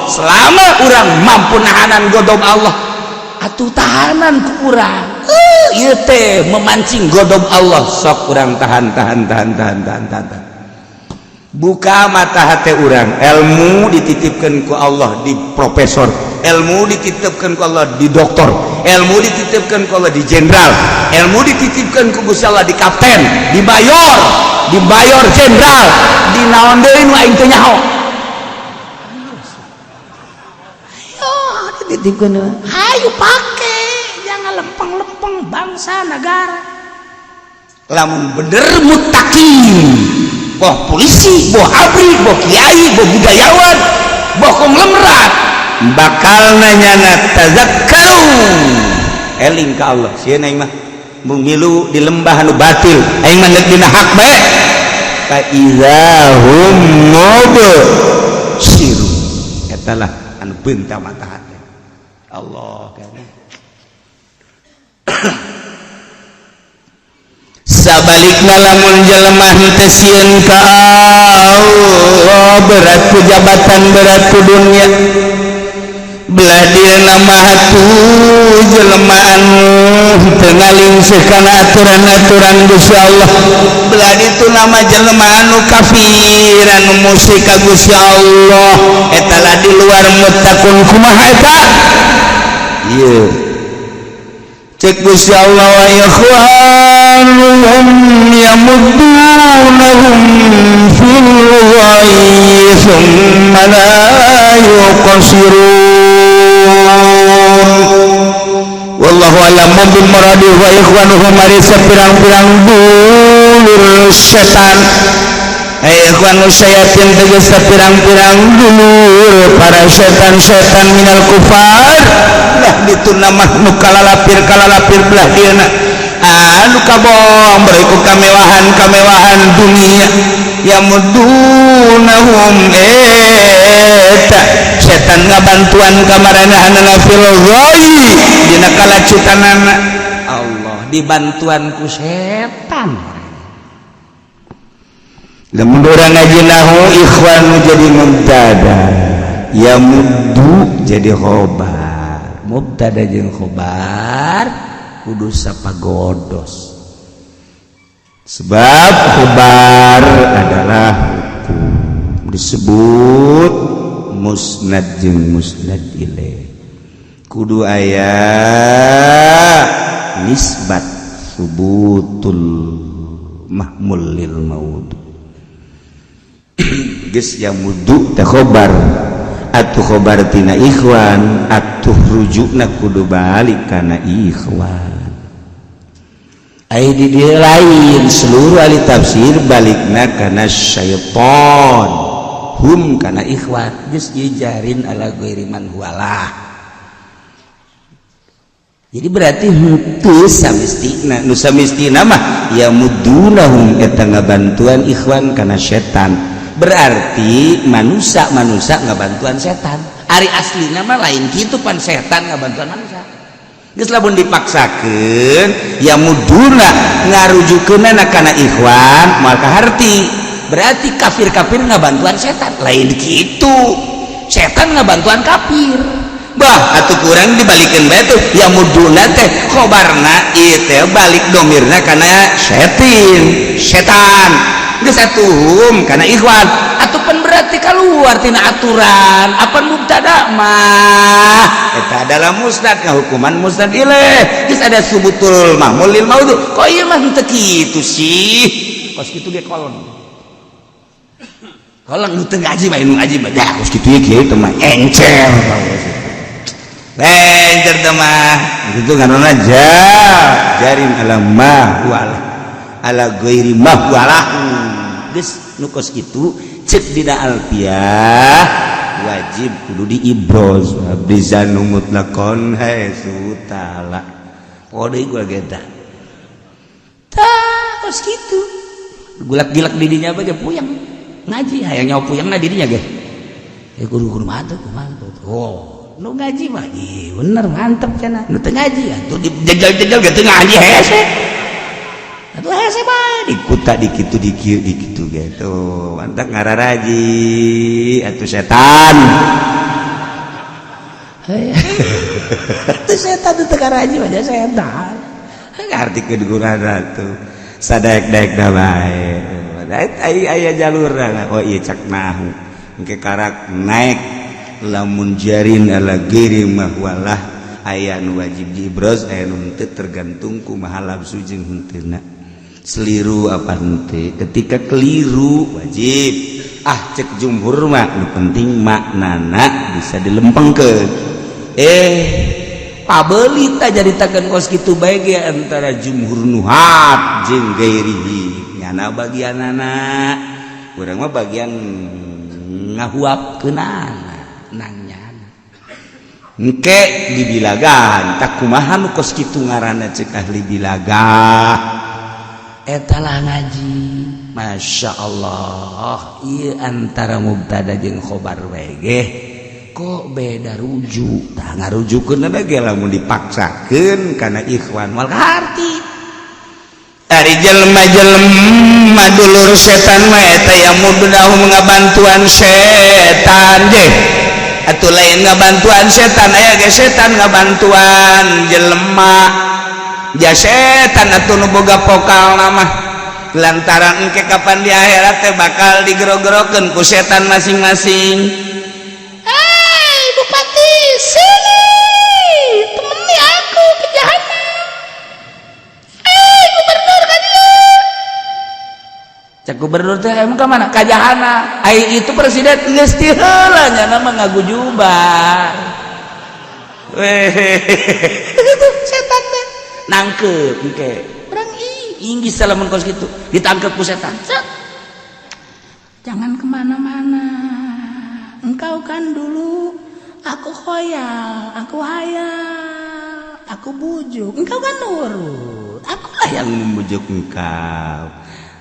Selama urang mampu nahanan godog Allah, atuh tahanan ku urang. Ieu teh memancing godog Allah, sok urang tahan. Buka mata hati urang, ilmu dititipkeun ku Allah di profesor, ilmu dititipkeun ku Allah di doktor, ilmu dititipkeun ku Allah di jenderal, ilmu dititipkeun ku Gusti Allah di kapten, di mayor jenderal, di naon deui nu aing teu nyaho. Ayo dititipkeun, hayu pake, jangan lempeng-lempeng bangsa negara. Lamun bener muttaqin, boh polisi, boh abri, boh kiai, boh budayawan, boh konglomerat, bakal nanyana tazakkaru, eling ka Allah. Sieun aing mah mung milu di lembah anu batil, aing mah neuk dina hak bae. Fa izahum mubsirun, eta lah anu beunta mata hati. Allah kana sabalikna lamun jelema henteu sieun ka Allah, berat ku jabatan, berat ku dunya, belah dieuna mah atuh jelema anu teu ngalingseuh kana aturan-aturan Gusti Allah, belah ditu nama jelema anu kafir, anu musyrik ka Gusti Allah, eta lah di luar muttaqun. Kumaha eta? Ieu cek Gusti Allah, wa ikhwanuhum yamuddunahum fil ghayyi thumma la yuqsirun. Wallahu a'lam bim maradi. Wa ikhwanuhum ari sapirang-pirang dulur setan, ikhwanu syayatin tegas sapirang-pirang dulur para setan-setan minal kufar. Lah ditu nama nu kalalapir belah dieuna anu kabong beriku kamewahan dunia, yamudunahum eta setan ngabantuan kamaranahana fil ghayyi dina kalacutanana. Allah dibantuan ku setan. Lamun urang ngaji nahu ikhwanu jadi mubtada, yamuddu jadi khobar, mubtada jeung khobar kudu sapagodos. Sebab khobar adalah hukum, disebut musnad jeung musnad ilaih, kudu aya nisbat subutul mahmul lil maud. Geus yamudu teh khobar, atuh khobar tina ikhwan, atuh rujukna kudu balik kana ikhwan. Ai di dieu lain seluruh ahli tafsir balikna kana syaiton, hum kana ikhwan, geus ijarin ala ghairi man huwalah. Jadi berarti henteu samistina, nu samistina mah yamudunahum eta ngabantuan ikhwan kana setan. Berarti manusia ngabantuan setan. Ari aslina mah lain kitu pan setan ngabantuan manusia. Geus lamun dipaksakeun ya muduna ngarujukeunna kana ikhwan maka harti. Berarti kafir-kafir ngabantuan setan. Lain kitu. Setan ngabantuan kafir. Bah atuh kurang dibalikeun bae tuh ya muduna teh khobarna ieu teh balik domirna kana setan. Geus atuhum kana ikhwan atuh pan berarti kaluar tina aturan apa mubtada mah eta adalah musnad hukuman musnad ilaih. Geus ada subutul mahmul lil maudhu. Kok ieu mah teu kitu sih? Kos kitu ge kolon nu teu ngaji mah nu ngaji mah dah kos kitu kieu teh mah encer lencer teh mah kitu ngaranna jarin ala ma wala ala ghairi ma wala. Geus nu kos kitu cek dina alfiyah wajib kudu diibroz bizanu mutlaqon haitsutala pode gua geta tah kos kitu gulak-gilak didinya bae puyang ngaji hayang nyawa puyangna didinya ge kudu mantep oh nu ngaji mah ieu bener mantep cenah nu teu ngaji atuh dijejal-jejal ge teu ngaji hese atuh hese bae ikut tak dikitu dikitu gitu mantap ngararaji atuh setan itu setan itu ngaraji aja setan ngarti keduguran ratu sadaek-daek da bae aya jalurna oh iya cak nahu engke karak naik lamun jarin ala giri mahwalah aya nu wajib dibros aya nu teu tergantung kumaha labsu jeung henteu seliru apa henteu ketika keliru wajib cek jumhur mah nu penting maknana bisa dilempengkeun pabelit aja ditakan kos kitu bae ge antara jumhur nuhat jeung gairihi nyana bagianana urang mah bagian ngahuapkeunana nangnya engke dibilagahan tak kumaha nu kos kitu ngaranna ceuk ahli bilagah eta lah ngaji masyaallah ieu antara mubtada jeung khobar we ge kok beda rujuk tah ngarujukeun ge lamun dipaksakeun kana ikhwan wal harti ari jelema-jelema dulur setan mah eta yang mudah ngabantuan setan je atuh lain ngabantuan setan aya ge setan ngabantuan jelema ja setan atuh nu boga pokalna mah lantaran engke kapan di akhirat teh bakal digerog-gerokeun ku setan masing-masing. Bupati sini temani aku ke jahanam. Gubernur kajian cak gubernur teh emang ke mana ke jahanam ai itu presiden geus ti heula nya nama ngagujubar itu setan teh nangkep engke urang inggih salamun kos kitu ditangkep ku setan jangan kemana-mana engkau kan dulu aku khoyal, aku hayal, aku bujuk. Engkau kan nurut. Akulah yang membujuk engkau.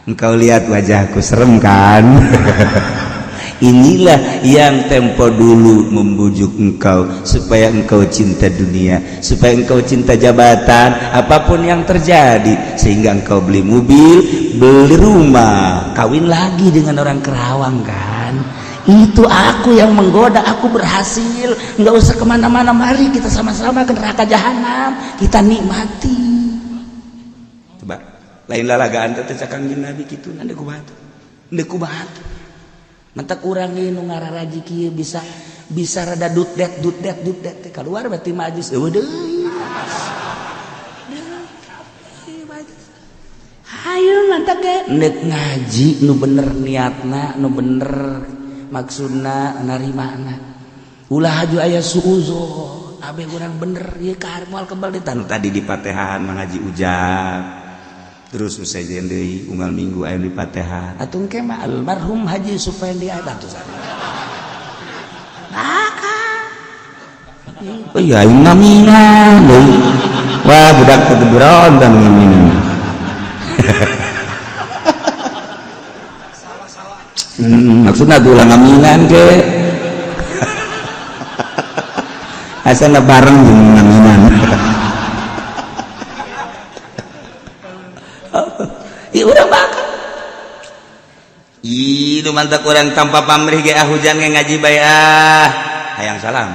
Engkau lihat wajahku serem kan? Inilah yang tempo dulu membujuk engkau supaya engkau cinta dunia, supaya engkau cinta jabatan, apapun yang terjadi, sehingga engkau beli mobil, beli rumah, kawin lagi dengan orang Kerawang kan? Itu aku yang menggoda, aku berhasil. Nggak usah kemana-mana, mari kita sama-sama ke neraka jahanam, kita nikmati. Coba lain lalagaan teh cakang jeung Nabi kitu nande kumaha ku batu mantak urang ieu nu ngararaji kieu bisa rada dutdet teh kaluar berarti majus eueuh deui hayu mantak ge neuk ngaji nu bener niatna nu bener maksudna narimana ulah haju aya suuzon abe urang bener ieu ka moal kebal tadi di Patehaan mengaji ujab terus usai deui unggal minggu aya di Patehaan atuh engke mah almarhum Haji Supendi ada tuh sana maka oh iya ngaminan wah budak teu berontan ngaminan maksudna tuh ulah ngaminan ke asana bareng jeung ngaminan ieu urang bakal ieu mantap urang tanpa pamrih ge hujan ge ngaji bae hayang salam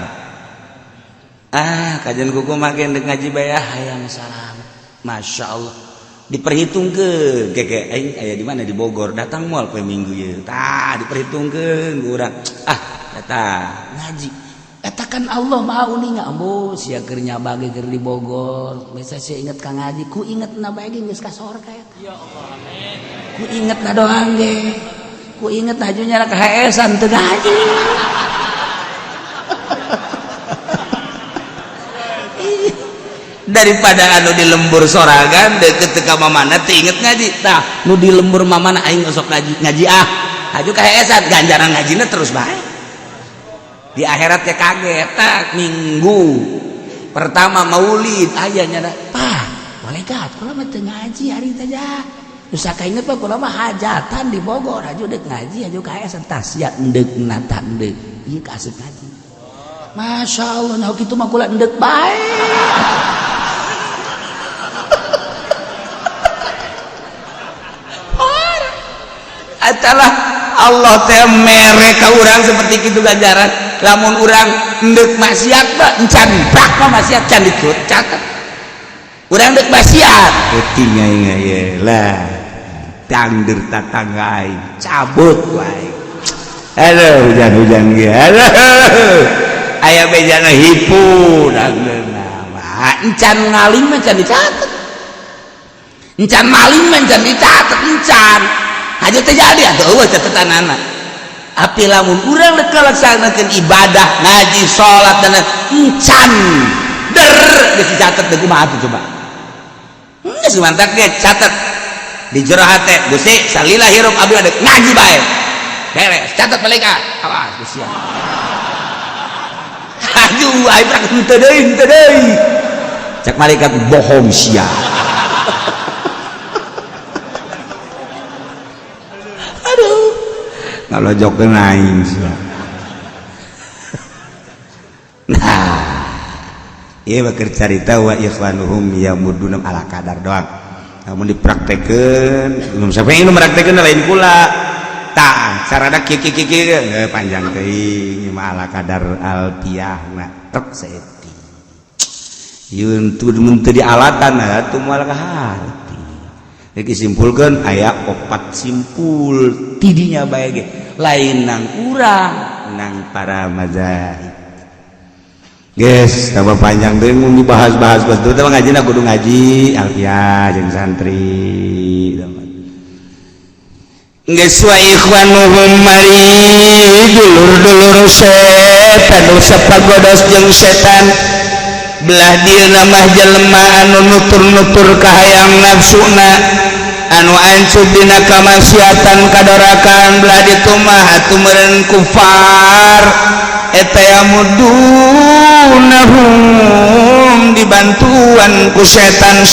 kajian kuku make deuk ngaji bae hayang salam masyaallah diperhitungkeun keke aing aya di mana di Bogor datang moal poe minggu ieu tah diperhitungkeun urang eta ngaji eta kan Allah Maha Uninga ambo sia keur nyabage keur di Bogor bisa sia inget ka ngaji ku ingetna bae ge geus ka sorga eta ya Allah amin ku ingetna doang ge ku inget hajunya ka HS-an teu ngaji daripada anu di lembur soragan deket ka mamana teu inget ngaji tah nu di lembur mamana aing sok ngaji haju ka HS-an ganjaran ngajina terus bae di akhirat teh kaget minggu pertama maulid ayahnya Pak boleh gak kula mah teu ngaji hari teh ja usah kainget Pak kula mah hajatan di Bogor aju deuk ngaji aju ka aya tas ya endek nata endek ieu kasih ngaji masyaallah nah kitu mah kula endek bae adalah Allah teh mereka orang seperti itu ganjaran lamun orang ndek maksiat mah encan brak mah maksiat can ditut catet urang ndek maksiat peuting aing lah tangder tatangga aing cabut wae aduh hujan-hujan ge aduh aya bejana hipu dangdeuna mah encan ngaling mah can dicatet encan maling mah can dicatet encan aja terjadi atuh eueuh catetanana api lamun urang rek ngalaksanakeun ibadah ngaji salat dan encan der geus dicatet deui kumaha atuh coba geus mantap ge catet di jero hate Gusti salila hirup abdi adek ngaji bae beres catet malaikat awas Gusti aduh ai brak henteu deui cak malaikat bohong sia kalau jok naing nah iya bakal cerita wa ikhwanuhum yamudunam ala kadar doang namun dipraktekeun belum sampai ini mempraktekeun lain pula tak sarana kiki panjang teuing mah ala kadar alpiyah na tek saeuti yeun teu mun teu dialatan atuh moal kahati disimpulkan aya opat simpul tidinya bae ge lain nang urang nang para mazhab guys tambah panjang teh mun dibahas-bahas betul teh ngajina kudu ngaji alfiah jeung santri geus wa ikhwanuhum mari dulur-dulur setan usah pagodos jeung setan belah dieuna mah jelema anu nutur-nutur kahayang nafsuna anu ancup dina kamaksiatan kadorakan belah ditu mah atuh meureun kufar eta yamudunahum dibantuan ku setan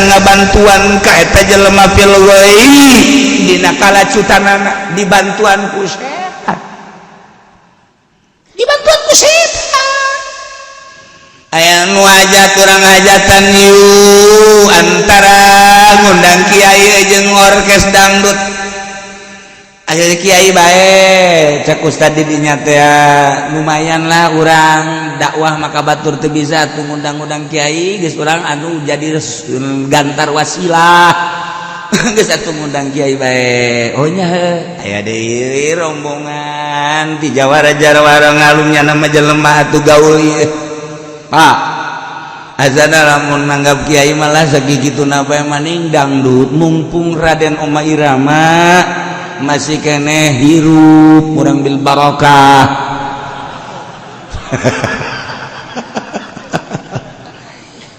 ngabantuan ka eta jelema fil ghaib dina kalacutanana dibantuan ku setan aya nu hajat urang hajatan yu antara ngundang kiai jeung orkes dangdut aya kiai bae cek ustad di dinya teh lumayan lah urang dakwah maka batur teu bisa teu ngundang-undang kiai geus urang anu jadi gantar wasilah geus atuh ngundang kiai bae oh nya aya deui rombongan ti jawara-jawara ngalungnya nama jelema atuh gaul ieu Pak, azana lamun nanggap kiai malah sagigituna bae maning dangdut mumpung Raden Oma Irama masih keneh hirup urang bil barokah.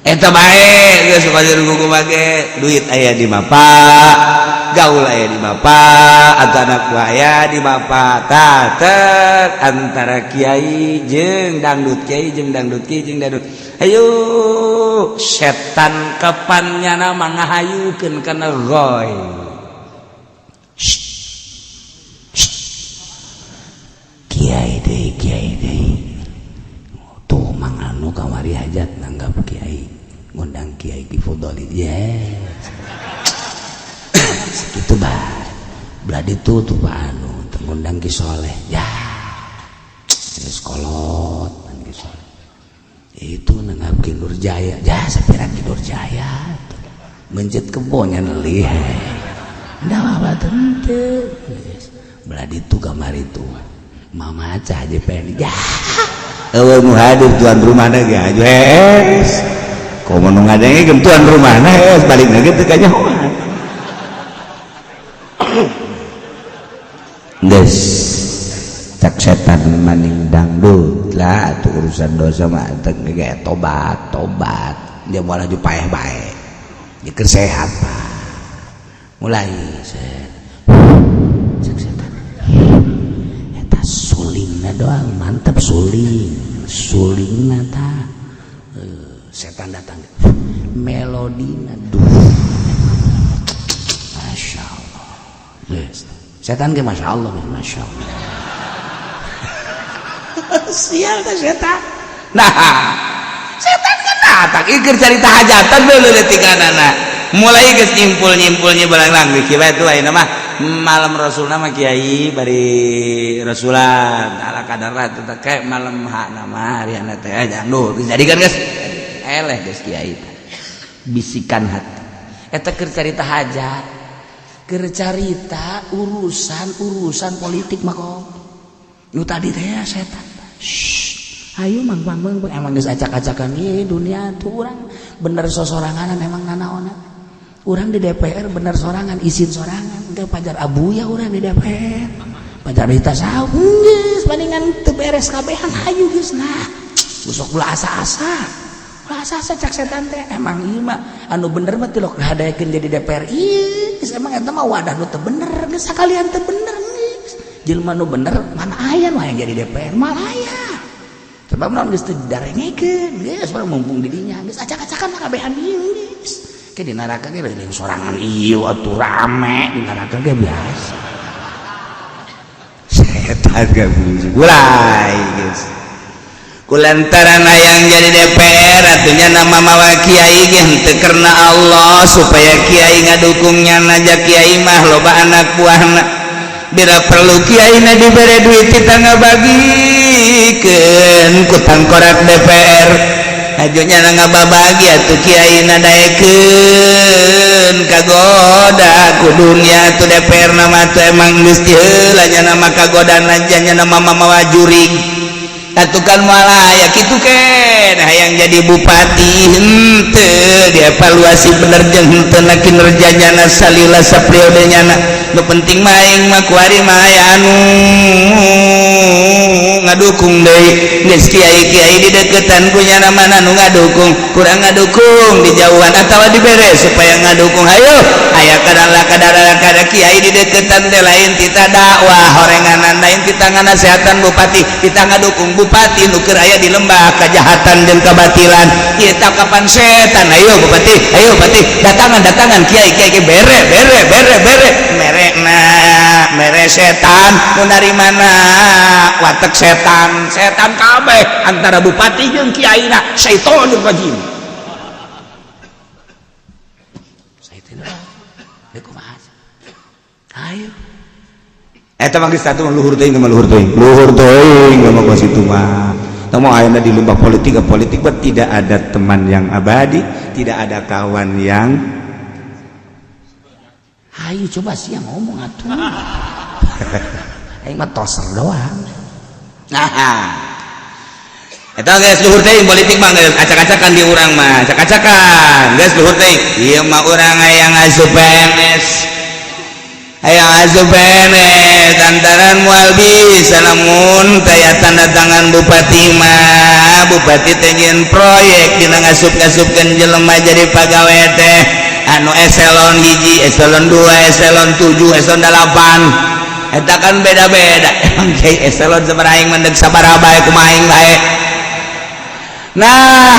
Eta bae geus supaya buku bage duit aya di bapak, gaul aya di bapak, atau anak aya di bapak. Tatek antara kiai jeung dangdut kiai jeung dangdut kiai jeung dangdut. Ayo setan kapannyana mangahayukeun kana goy. Kiai deui. Tuh manganu kamari hajat nanggap kiai. Ngundang kiai Kifudoli yes segitu bah belah itu tuh Pak anu ngundang Ki Soleh ya terus kolot Ki Soleh itu nanggap Ki Nurjaya ya sapiran Ki Nurjaya mencet kebonnya nelih ndak apa teu belah itu kamar itu mama aja pengen ya eueuh nu hadir tuan rumahna ge yes komo nu ngadenge gem tuan rumahna yes balik lagi teu kanyahoan geus cak setan maning dangdut lah atuh urusan dosa mah teu ge tobat dia moal aju paeh bae dia keur sehat Pak mulai cak setan eta sulingna doang mantep sulingna tah setan datang melodina duh Masya Allah yes. Setan ke Masya Allah Masya Allah sial ke setan nah setan kan datang ikir cerita hajatan dulu letikanana mulai ke nyimpul-nyimpulnya belang-lang kibat itu ayo nama malam Rasul nama Kiai bari Rasulan ala kadarat kayak malam hak nama hari anak teh jangan dijadikan guys eleh guys Kiai bisikan hati eta keur carita hajat keur carita urusan politik mah kok nu tadi teh setan ayo mang emang geus acak-acakan ieu dunia tuh urang bener sosorangan emang nanaonna urang di DPR bener sorangan izin sorangan engke pajar abuya urang di DPR pajar berita saha geus palingan teu beres kabehan hayu geus nah usok ulah asa-asa cak setan teh emang ieu mah anu bener mah teu hadaekeun jadi DPR ieu geus emang eta mah wadah nu teu bener geus sakalian teu bener geus jelema nu bener mana aya nu hayang jadi DPR malah aya sebab naon geus teu didarengekeun geus baru mumpung di dinya geus acak-acakan mah kabehan ieu geus ke di neraka ge lain sorangan ieu atuh rame di neraka ge biasa setan gak bujuk mulai geus kulantaran hayang jadi DPR atunya nama mawa kiai ge henteu karena Allah supaya kiai ngadukungnya naja kiai mah loba anak buahna bila perlu kiai na dibere duit kita ngabagikeun ku tangkorak DPR ajunya ngababagi atuh kiai na daekeun kagoda ku dunia tu DPR nama tu emang geus heula nya nama kagoda nya nama mamawa jurig atuh kan malah aya kitu ken hayang jadi bupati henteu dievaluasi bener jeung henteu na kinerjanya salila sapriodenya na nu penting mah aing mah kuari mah aya anu ngadukung deui geus kiai-kiai di deketan ku nya mana nu ngadukung kurang ngadukung di jauhan atawa dibere supaya ngadukung hayo aya kadang-kadang kiai di deketan teh lain kita dakwah horenganan lain kita nganasehatan bupati kita ngadukung bupati nu keur aya di lembah kejahatan dan kebatilan ieu tah kapan setan ayo bupati datangan kiai bere mere setan nu dari mana watek setan kabeh antara bupati jeung kiaina syaitonul rajim ayo eta mah geus satu luhur teuing mah kos itu mah tamu ayeuna di lembah politik tidak ada teman yang abadi tidak ada kawan yang ayo coba sih yang ngomong atuh aing mah toser doang nah eta geus luhur teuing politik mah geus acak-acakan di urang mah acak-acakan geus luhur teuing ieu mah urang aya ngasup PNS hayang asup PNS antaran moal bisa namun taya tanda tangan bupati mah bupati teh nyeun proyek dina ngasup-ngasupkeun jelema jadi pagawe teh anu eselon 1 eselon 2 eselon 7 eselon 8 eta kan beda-beda emang kiai eselon sabaraha aing mendeg sabaraha bae kumaha aing bae nah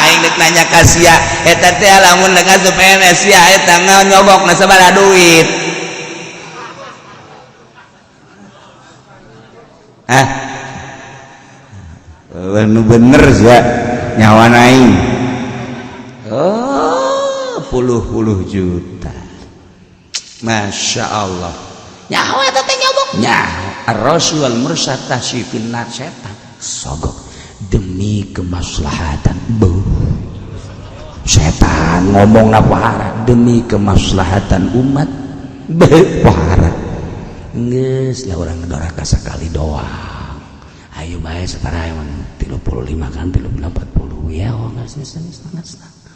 aing dek nanya ka sia eta teh lamun ngasup PNS sia eta nyogokna sabaraha duit bener ya nyawa naing puluh juta Masya Allah nyawa eta teh nyogok nyawa ar-rasul wal mursad tasyifin nar setan sogok demi kemaslahatan setan ngomong apa demi kemaslahatan umat bahara geus lah urang ngedoraka sakali doang ayo bae sabaraha emang 35 kan 40 ya geus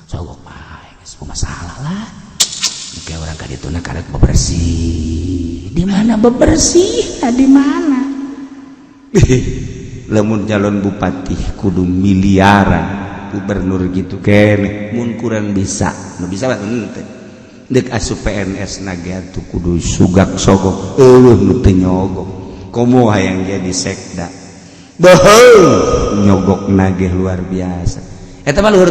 sogok bae geus masalah lah oke orang ka dituna karek bebersih di mana bebersih di mana lamun calon bupati kudu miliaran gubernur gitu kene mun kurang bisa nu bisa henteu dek asup PNS nage atuh kudu sugak sogok nu teu nyogok komo hayang jadi sekda nyogok nage luar biasa eta mah luhur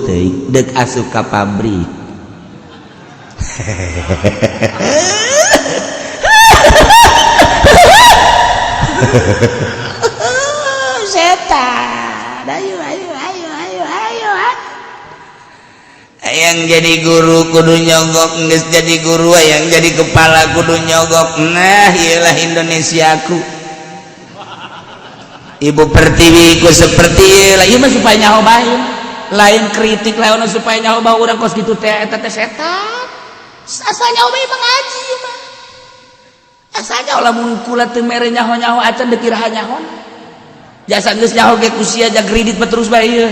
teuing dek asup ka pabrik setan ayo yang jadi guru kudu nyogok, geus jadi guru yang jadi kepala kudu nyogok. Nah iyalah Indonesiaku. Ibu Pertiwi ku seperti ieu ieu mah supaya nyaho bae lain kritik lain supaya nyaho bae urang kos kitu teh eta teh setan asa nyaho bae mengaji mah asa nyaho lamun kula teu mere nyaho-nyaho acan deuk kiraha nyaho jasa geus nyaho ge kusia jag ridit terus bae ieu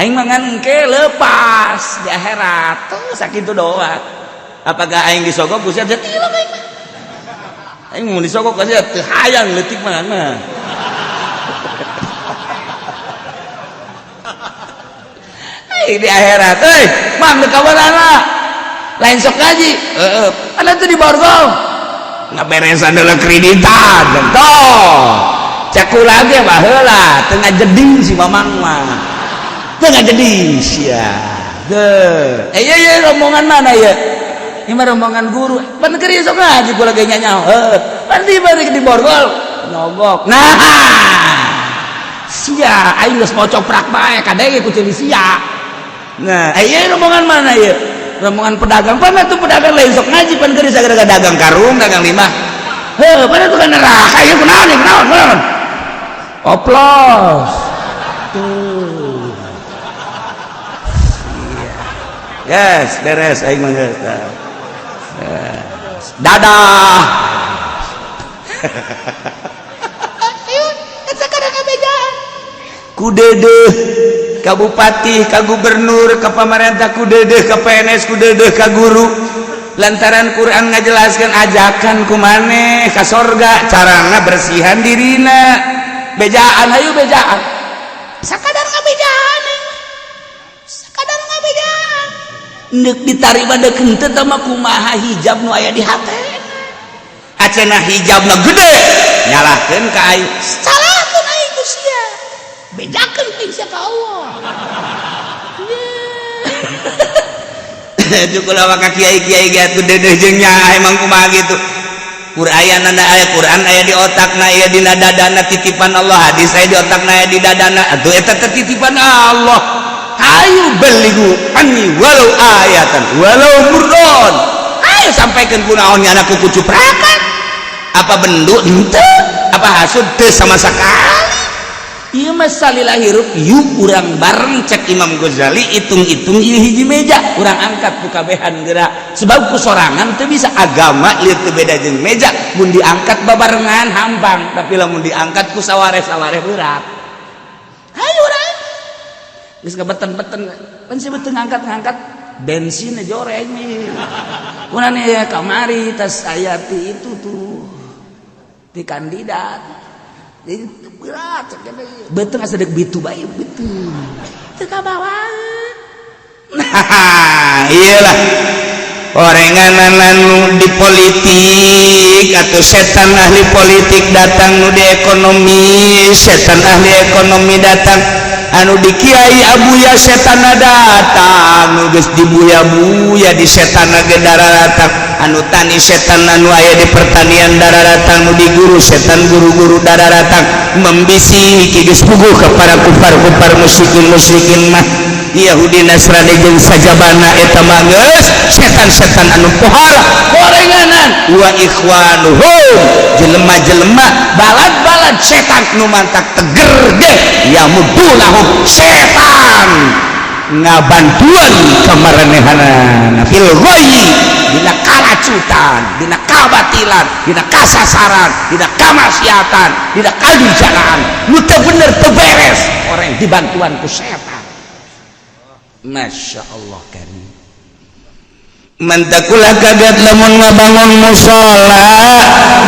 aing mah ngan engke lepas di akhirat tuh sakitu doang. Apakah aing disogok kusia teh ieu mah aing mau disogok kusia teu hayang leutik mana di akhirat mang di kawarana lain sok ngaji ada tuh di borgol ngaberesan adalah kreditan toh caku lagi baheula tengah jeding si mamang mah tengah jeding sia iya rombongan mana ya ini mah rombongan guru pan keur sok ngaji gua lagi nyanyao pan di borgol nyogok nah sia aing geus mau coprak bae kadenge ku ceuli sia. Nah, iya rombongan mana ya? Rombongan pedagang. Pana tuh pedagang lain sok ngaji pan geus sagara dagang karung, dagang limbah. Heuh, pana tuh kan neraka ieu kunaon? Oplos. Tuh. Yes, beres aing mah geus. Dadah. Ayo, eta kada ngabejaan. Kudedeh ka bupati, ka gubernur, ka pamarentah kudedeh, ka PNS kudedeh, ka guru lantaran Quran ngajelaskan ajakan ku maneh ka sorga carana bersihan dirina bejaan hayu bejaan sakadar ngabejaan neuk ditarima deuk henteu teh mah kumaha hijab nu aya di hate acenah hijabna gede nyalahkeun ka aing salahkeun aing ku sia bejakeun aing sia ka Allah cukup lawak kiai-kiai gitu dedeh jeung nya emang kumaha gitu Qur'an aya di otakna aya dina dadana titipan Allah hadis aya di otakna aya di dadana atuh eta teh titipan Allah ayo beligu anni walau ayatan walau murdon ayo sampaikan kunaon nya anak kuku cuprakan apa bendu henteu apa hasud teu sama sakali ieu mah salila hirup yuk urang bareng cek Imam Ghazali hitung-hitung ieu hiji meja urang angkat ku kabehan geura sebab ku sorangan teu bisa agama lieu teu beda jeung meja mun diangkat babarengan hampang tapi lamun diangkat ku sawareh-sawareh berat hayu urang geus kabeten-beten pan si beuteung ngangkat bensin jore ini kunaon ya kamari tas aya ti itu tuh di kandidat itu berat betul asa dek bitu bae betul teu kabawaan nah iyalah orenganan anu di politik atau setan ahli politik datang nu di ekonomi setan ahli ekonomi datang anu di kiai abuya setan datang nu geus dibuya-buya di setan ge datang anu tani setan anu aya di pertanian datang nu di guru setan guru-guru datang membisiki geus puguh ka para kufar-kufar musyrikin mah Yahudi Nasrani jeung sajabana eta mah geus setan-setan anu pohara gorenganan wa ikhwanuhum jelema-jelema balad-balad setan nu mantak teger deh yamudunahum setan ngabantuan kamaranehana fil ghayyi dina kalacutan dina kabatilan dina kasasaran dina kamaksiatan dina kadujalaan nu teu bener teu beres orang dibantuan ku setan. Masya Allah karim mantakulah kaget lamun ngabangun musola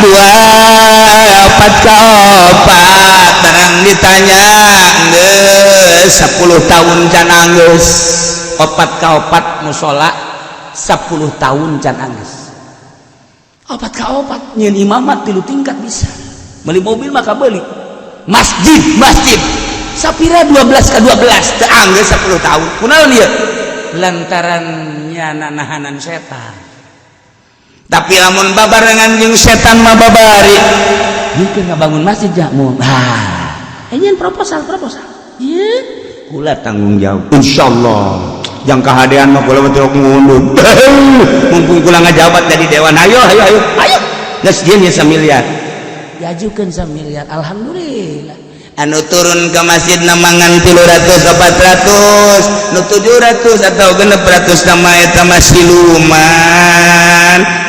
24 terang ditanya geus 10 tahun can anggeus 4 musola 10 tahun can anggeus 4 nyeun imamat 3 tingkat bisa beli mobil maka beli masjid sapira 12 teu anggeus 10 tahun kunaon ieu lantarannya nahanan setan tapi lamun babarengan jeung setan mah babari mungkin ngabangun masjid jakmu nyen proposal ieu kula tanggung jawab insyaallah jang kahadean mah kula teh ngunduh mumpung kula ngajabat jadi dewan ayo geus dieu nya 1 miliar diajukeun 1 miliar alhamdulillah anu turun ke masjid namangan 300 400 nu 700 atau 600 nama eta mah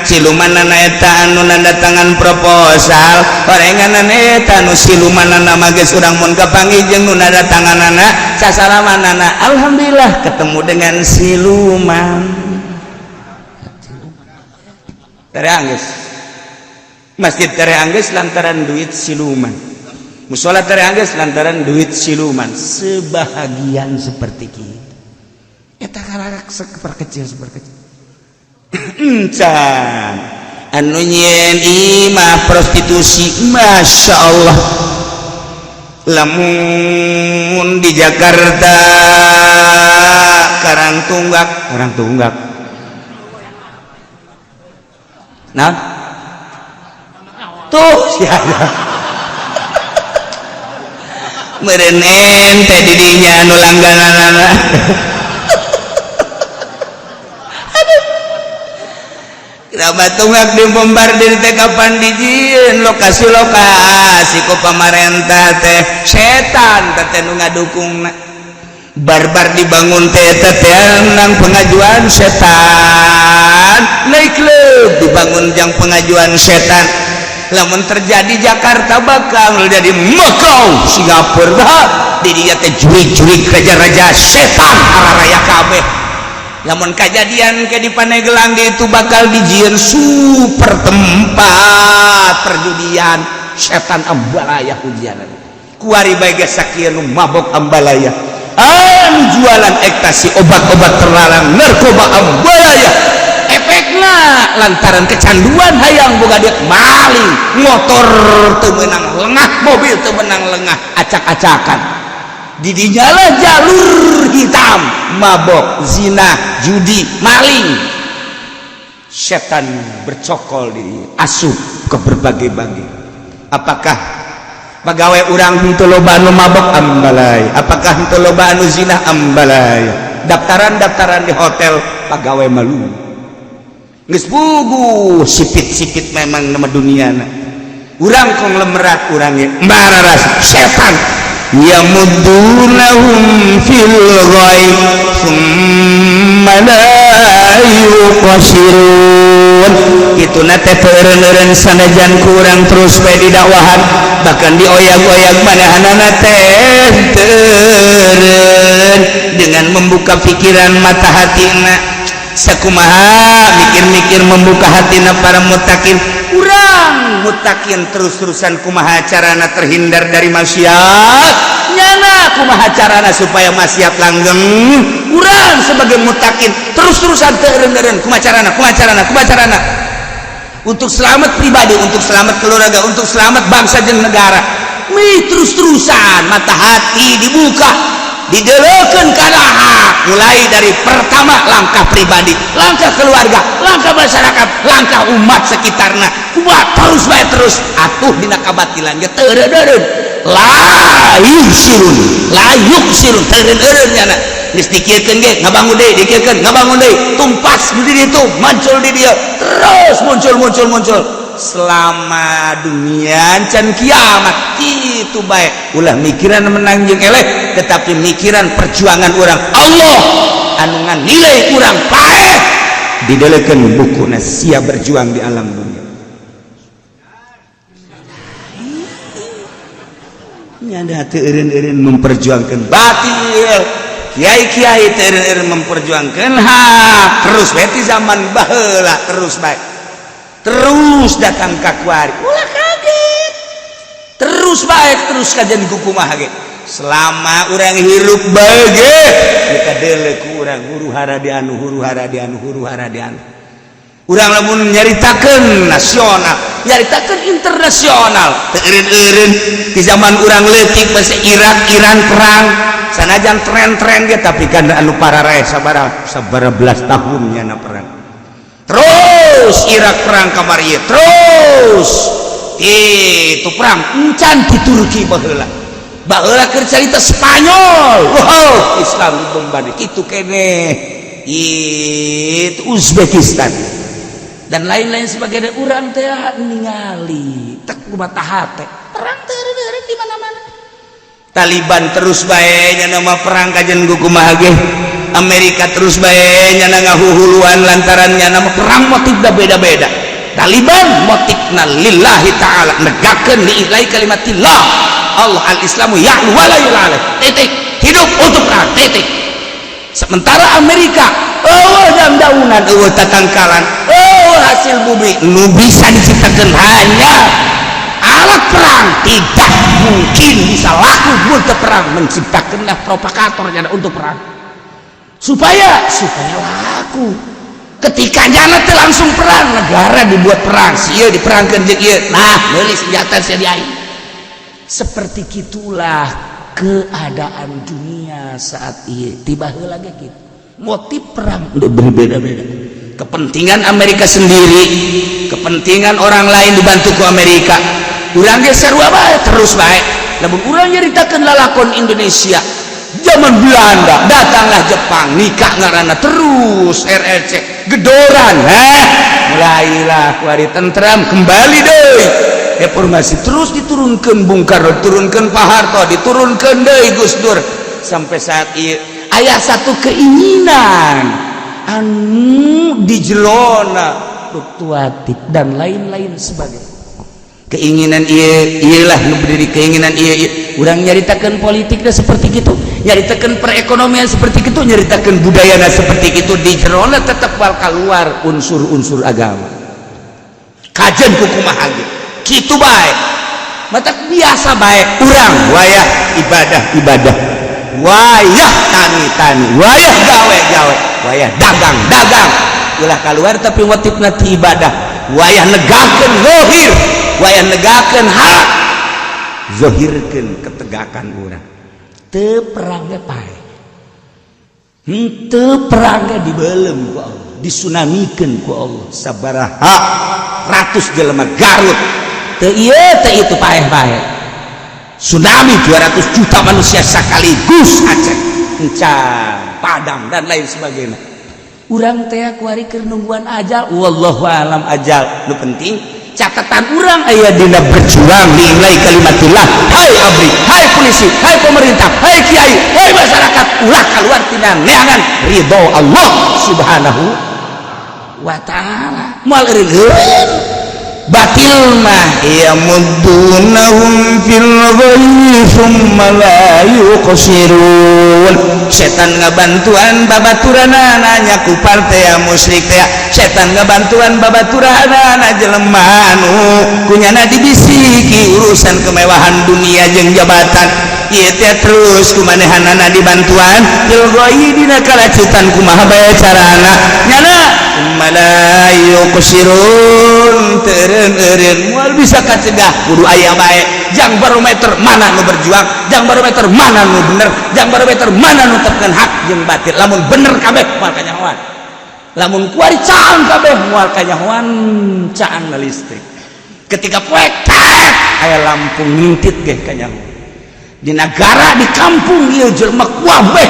siluman eta anu nandatangan proposal orenganan eta nu silumanana mah geus urang mun kapanggih jeung nu nandatanganana sasalamanana alhamdulillah ketemu dengan siluman tereanggeus masjid tereanggeus lantaran duit siluman musola tereanggeus lantaran duit siluman sebahagian seperti kita eta kalarak seperkecil encan anu nyen imah prostitusi masya Allah lamun di Jakarta orang tunggak nah tuh siapa meureun ente di dinya anu langgananana kira tunggak dibombardir teh kapan dijieun lokasi ku pamarentah teh setan teh nu ngadukungna barbar dibangun teh nang pengajuan setan nightclub dibangun jang pengajuan setan lamun terjadi Jakarta bakal jadi Macau Singapura di dia teh jurig-jurig raja-raja setan araraya kabeh lamun kejadian ke di Paneglang itu bakal dijieun super tempat perjudian setan ambalaya hujanan kuari bae geus sakieu nu mabok ambalaya anu jualan ekstasi obat-obat terlarang narkoba ambalaya efekna lantaran kecanduan hayang boga duit maling motor teu meunang lengah mobil teu meunang lengah acak-acakan didinyalah jalur hitam mabok zina judi maling setan bercokol di asup ke berbagai-bagai apakah pegawai urang henteu loba anu mabok ambalay apakah henteu loba anu zina ambalay daftaran di hotel pegawai malu geus bugu sipit-sipit memang nama duniana urang kong lemerat urangnya mararas setan yamudunahum fil ghaib summa la yuqsirun kituna teh teureun-eureun sanajan ku urang terus bae di dakwahan bahkan dioyak-oyak manahanana teh teureun dengan membuka pikiran mata hatina sakumaha mikir-mikir membuka hatina para mutakin urang mutakin terus-terusan kumaha carana terhindar dari maksiat nyana kumaha carana supaya maksiat langgeng urang sebagai mutakin terus-terusan teureun-eureun kumaha carana untuk selamat pribadi untuk selamat keluarga untuk selamat bangsa jeung negara terus-terusan mata hati dibuka didelekeun kana hak mulai dari pertama langkah pribadi langkah keluarga langkah masyarakat langkah umat sekitarna kumaha terus atuh dina kabatilan ge teureun la yuksirun teureun nyana geus dikirkeun ge ngabangun deui dikirkeun ngabangun deui tumpas di ditu muncul di dia terus muncul selama dunia can kiamat kitu bae ulah mikiran menang jeung eleh tetapi mikiran perjuangan orang Allah anu nganilai urang paeh didelekeun bukuna sia berjuang di alam dunia nyanda teureun-eureun memperjuangkan batil kiai-kiai teureun-eureun memperjuangkan hak terus bae ti zaman baheula terus bae terus datang kakuari ulah kaget terus baik terus kajian kukumaha ge selama urang hirup bage dikadeuleu ku urang huru hara di anu urang lamun nyaritakeun nasional nyaritakeun internasional teureun-eureun di zaman urang leutik masih Iran perang sanajan tren-tren ge tapi kan anu pararae sabaraha belas tahun nyana perang terus Irak perang kamari terus itu perang encan di Turki baheula baheula keur carita Spanyol. Wow, Islam dibombardir kitu kene. Itu Uzbekistan dan lain-lain sebagainya. Urang teh ningali tek kumataha teh perang teh eureun di mana-mana. Taliban terus bae nya nama perang kajen kumaha ge. Amerika terus bae nya ngahuhuluan lantarannya nama perang motifna beda-beda. Taliban motifna lillahi ta'ala, negakeun lillahi kalimatillah. Allah al-Islamu ya'lu wa la yu'la. Titik. Hidup untuk perang. Titik. Sementara Amerika daunan tatangkalan hasil bumi nu bisa diciptakan hanya alat perang. Tidak mungkin bisa laku untuk perang, menciptakanlah propagatornya untuk perang supaya laku. Ketika nyana teh langsung perang, negara dibuat perang, sia diperangkeun jeung ieu, nah meuli senjata sia diaing. Seperti gitulah keadaan dunia saat ini. Tiba heula ge kitu. Motif perang udah berbeda-beda. Kepentingan Amerika sendiri, kepentingan orang lain dibantu ku Amerika. Urang ge sarua bae terus bae. Lamun urang nyaritakeun lalakon Indonesia zaman Belanda, datanglah Jepang, nikah ngaranna terus RRC gedoran. Mulailah kuari tentram kembali deui. Reformasi terus diturunkan Bung Karno, diturunkan Pak Harto, diturunkan deui Gus Dur sampai saat ini aya satu keinginan anu di jelona fluktuatif dan lain-lain sebagainya. Keinginan iyalah nu berdiri keinginan iya urang nyaritakeun politiknya seperti itu, nyaritakeun perekonomian seperti itu, nyaritakeun budayana seperti itu, di jelona tetap bakal keluar unsur-unsur agama. Kajen kumaha ge kitu bae. Mata biasa bae urang wayah ibadah, wayah tani, wayah gawe, wayah dagang. Ulah keluar tapi motifna ti ibadah, wayah negakeun zahir, wayah negakeun hak, zahirkeun ketegakan urang. Teu perang ge pae. Teu perang ge dibeuleum ku Allah, disunamikeun ku Allah sabaraha ratus jelema Garut. Teu ieu teu itu paeh-paeh. Tsunami 200 juta manusia sekaligus Aceh, Encan, Padang dan lain sebagainya. Urang teh kuari keur nungguan ajal, wallahu alam ajal nu penting catatan urang aya dina berjuang lillahi kalimatillah. Hai abri, hai polisi, hai pemerintah, hai kiai, hai masyarakat, ulah keluar tina neangan ridho Allah subhanahu wa ta'ala. Moal eureun batil mah yamudunahum fil ghayyi thumma la yuqsirun. Setan ngabantuan babaturanna nanya ku partai musyrik teh, setan ngabantuan babaturanna jelema anu kunyana dibisiki urusan kemewahan dunia jeung jabatan. Ieu teh terus kumanehanana dibantuan fil ghayyi dina kalacutan kumaha bae carana nyana malayu kusirun teureun moal bisa kacegah kudu aya bae jang barometer mana nu berjuang, jang barometer mana nu bener, jang barometer mana nu tepkeun hak jeung batil. Lamun bener kabeh moal kanyahoan, lamun kuari caang kabeh moal kanyahoan caang listrik. Ketika poek aya lampu ngintit ge kanyahoan. Di negara di kampung ieu jelema kabeh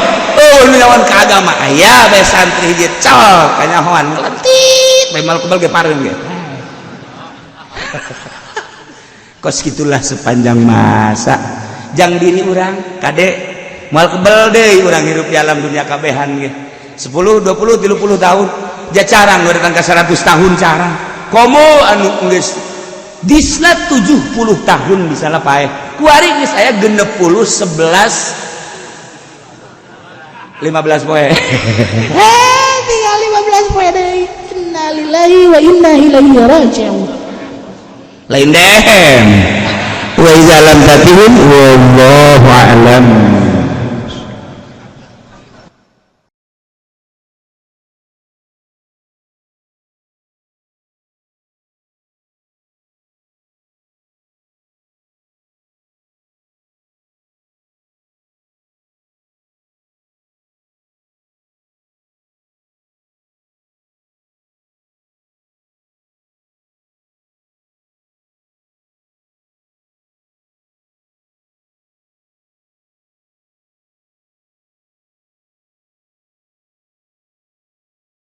nyawan ke agama aya bae santri hiji col kanyahoan nglentit bae mal kebal ge pareun ge. Kos gitulah sepanjang masa jang diri urang kade moal kebal deui urang hirup di alam dunia kabehan ge 10 20 30 tahun jacarang urang ka 100 tahun carang komo anu geus disna 70 tahun bisa lah paeh kuari geus aya 60 11 15 poe tinggal 15 poe deui. Innalillahi wa inna ilaihi raji'un. Lain dehem wa iza lam tatihun wallahu a'lam.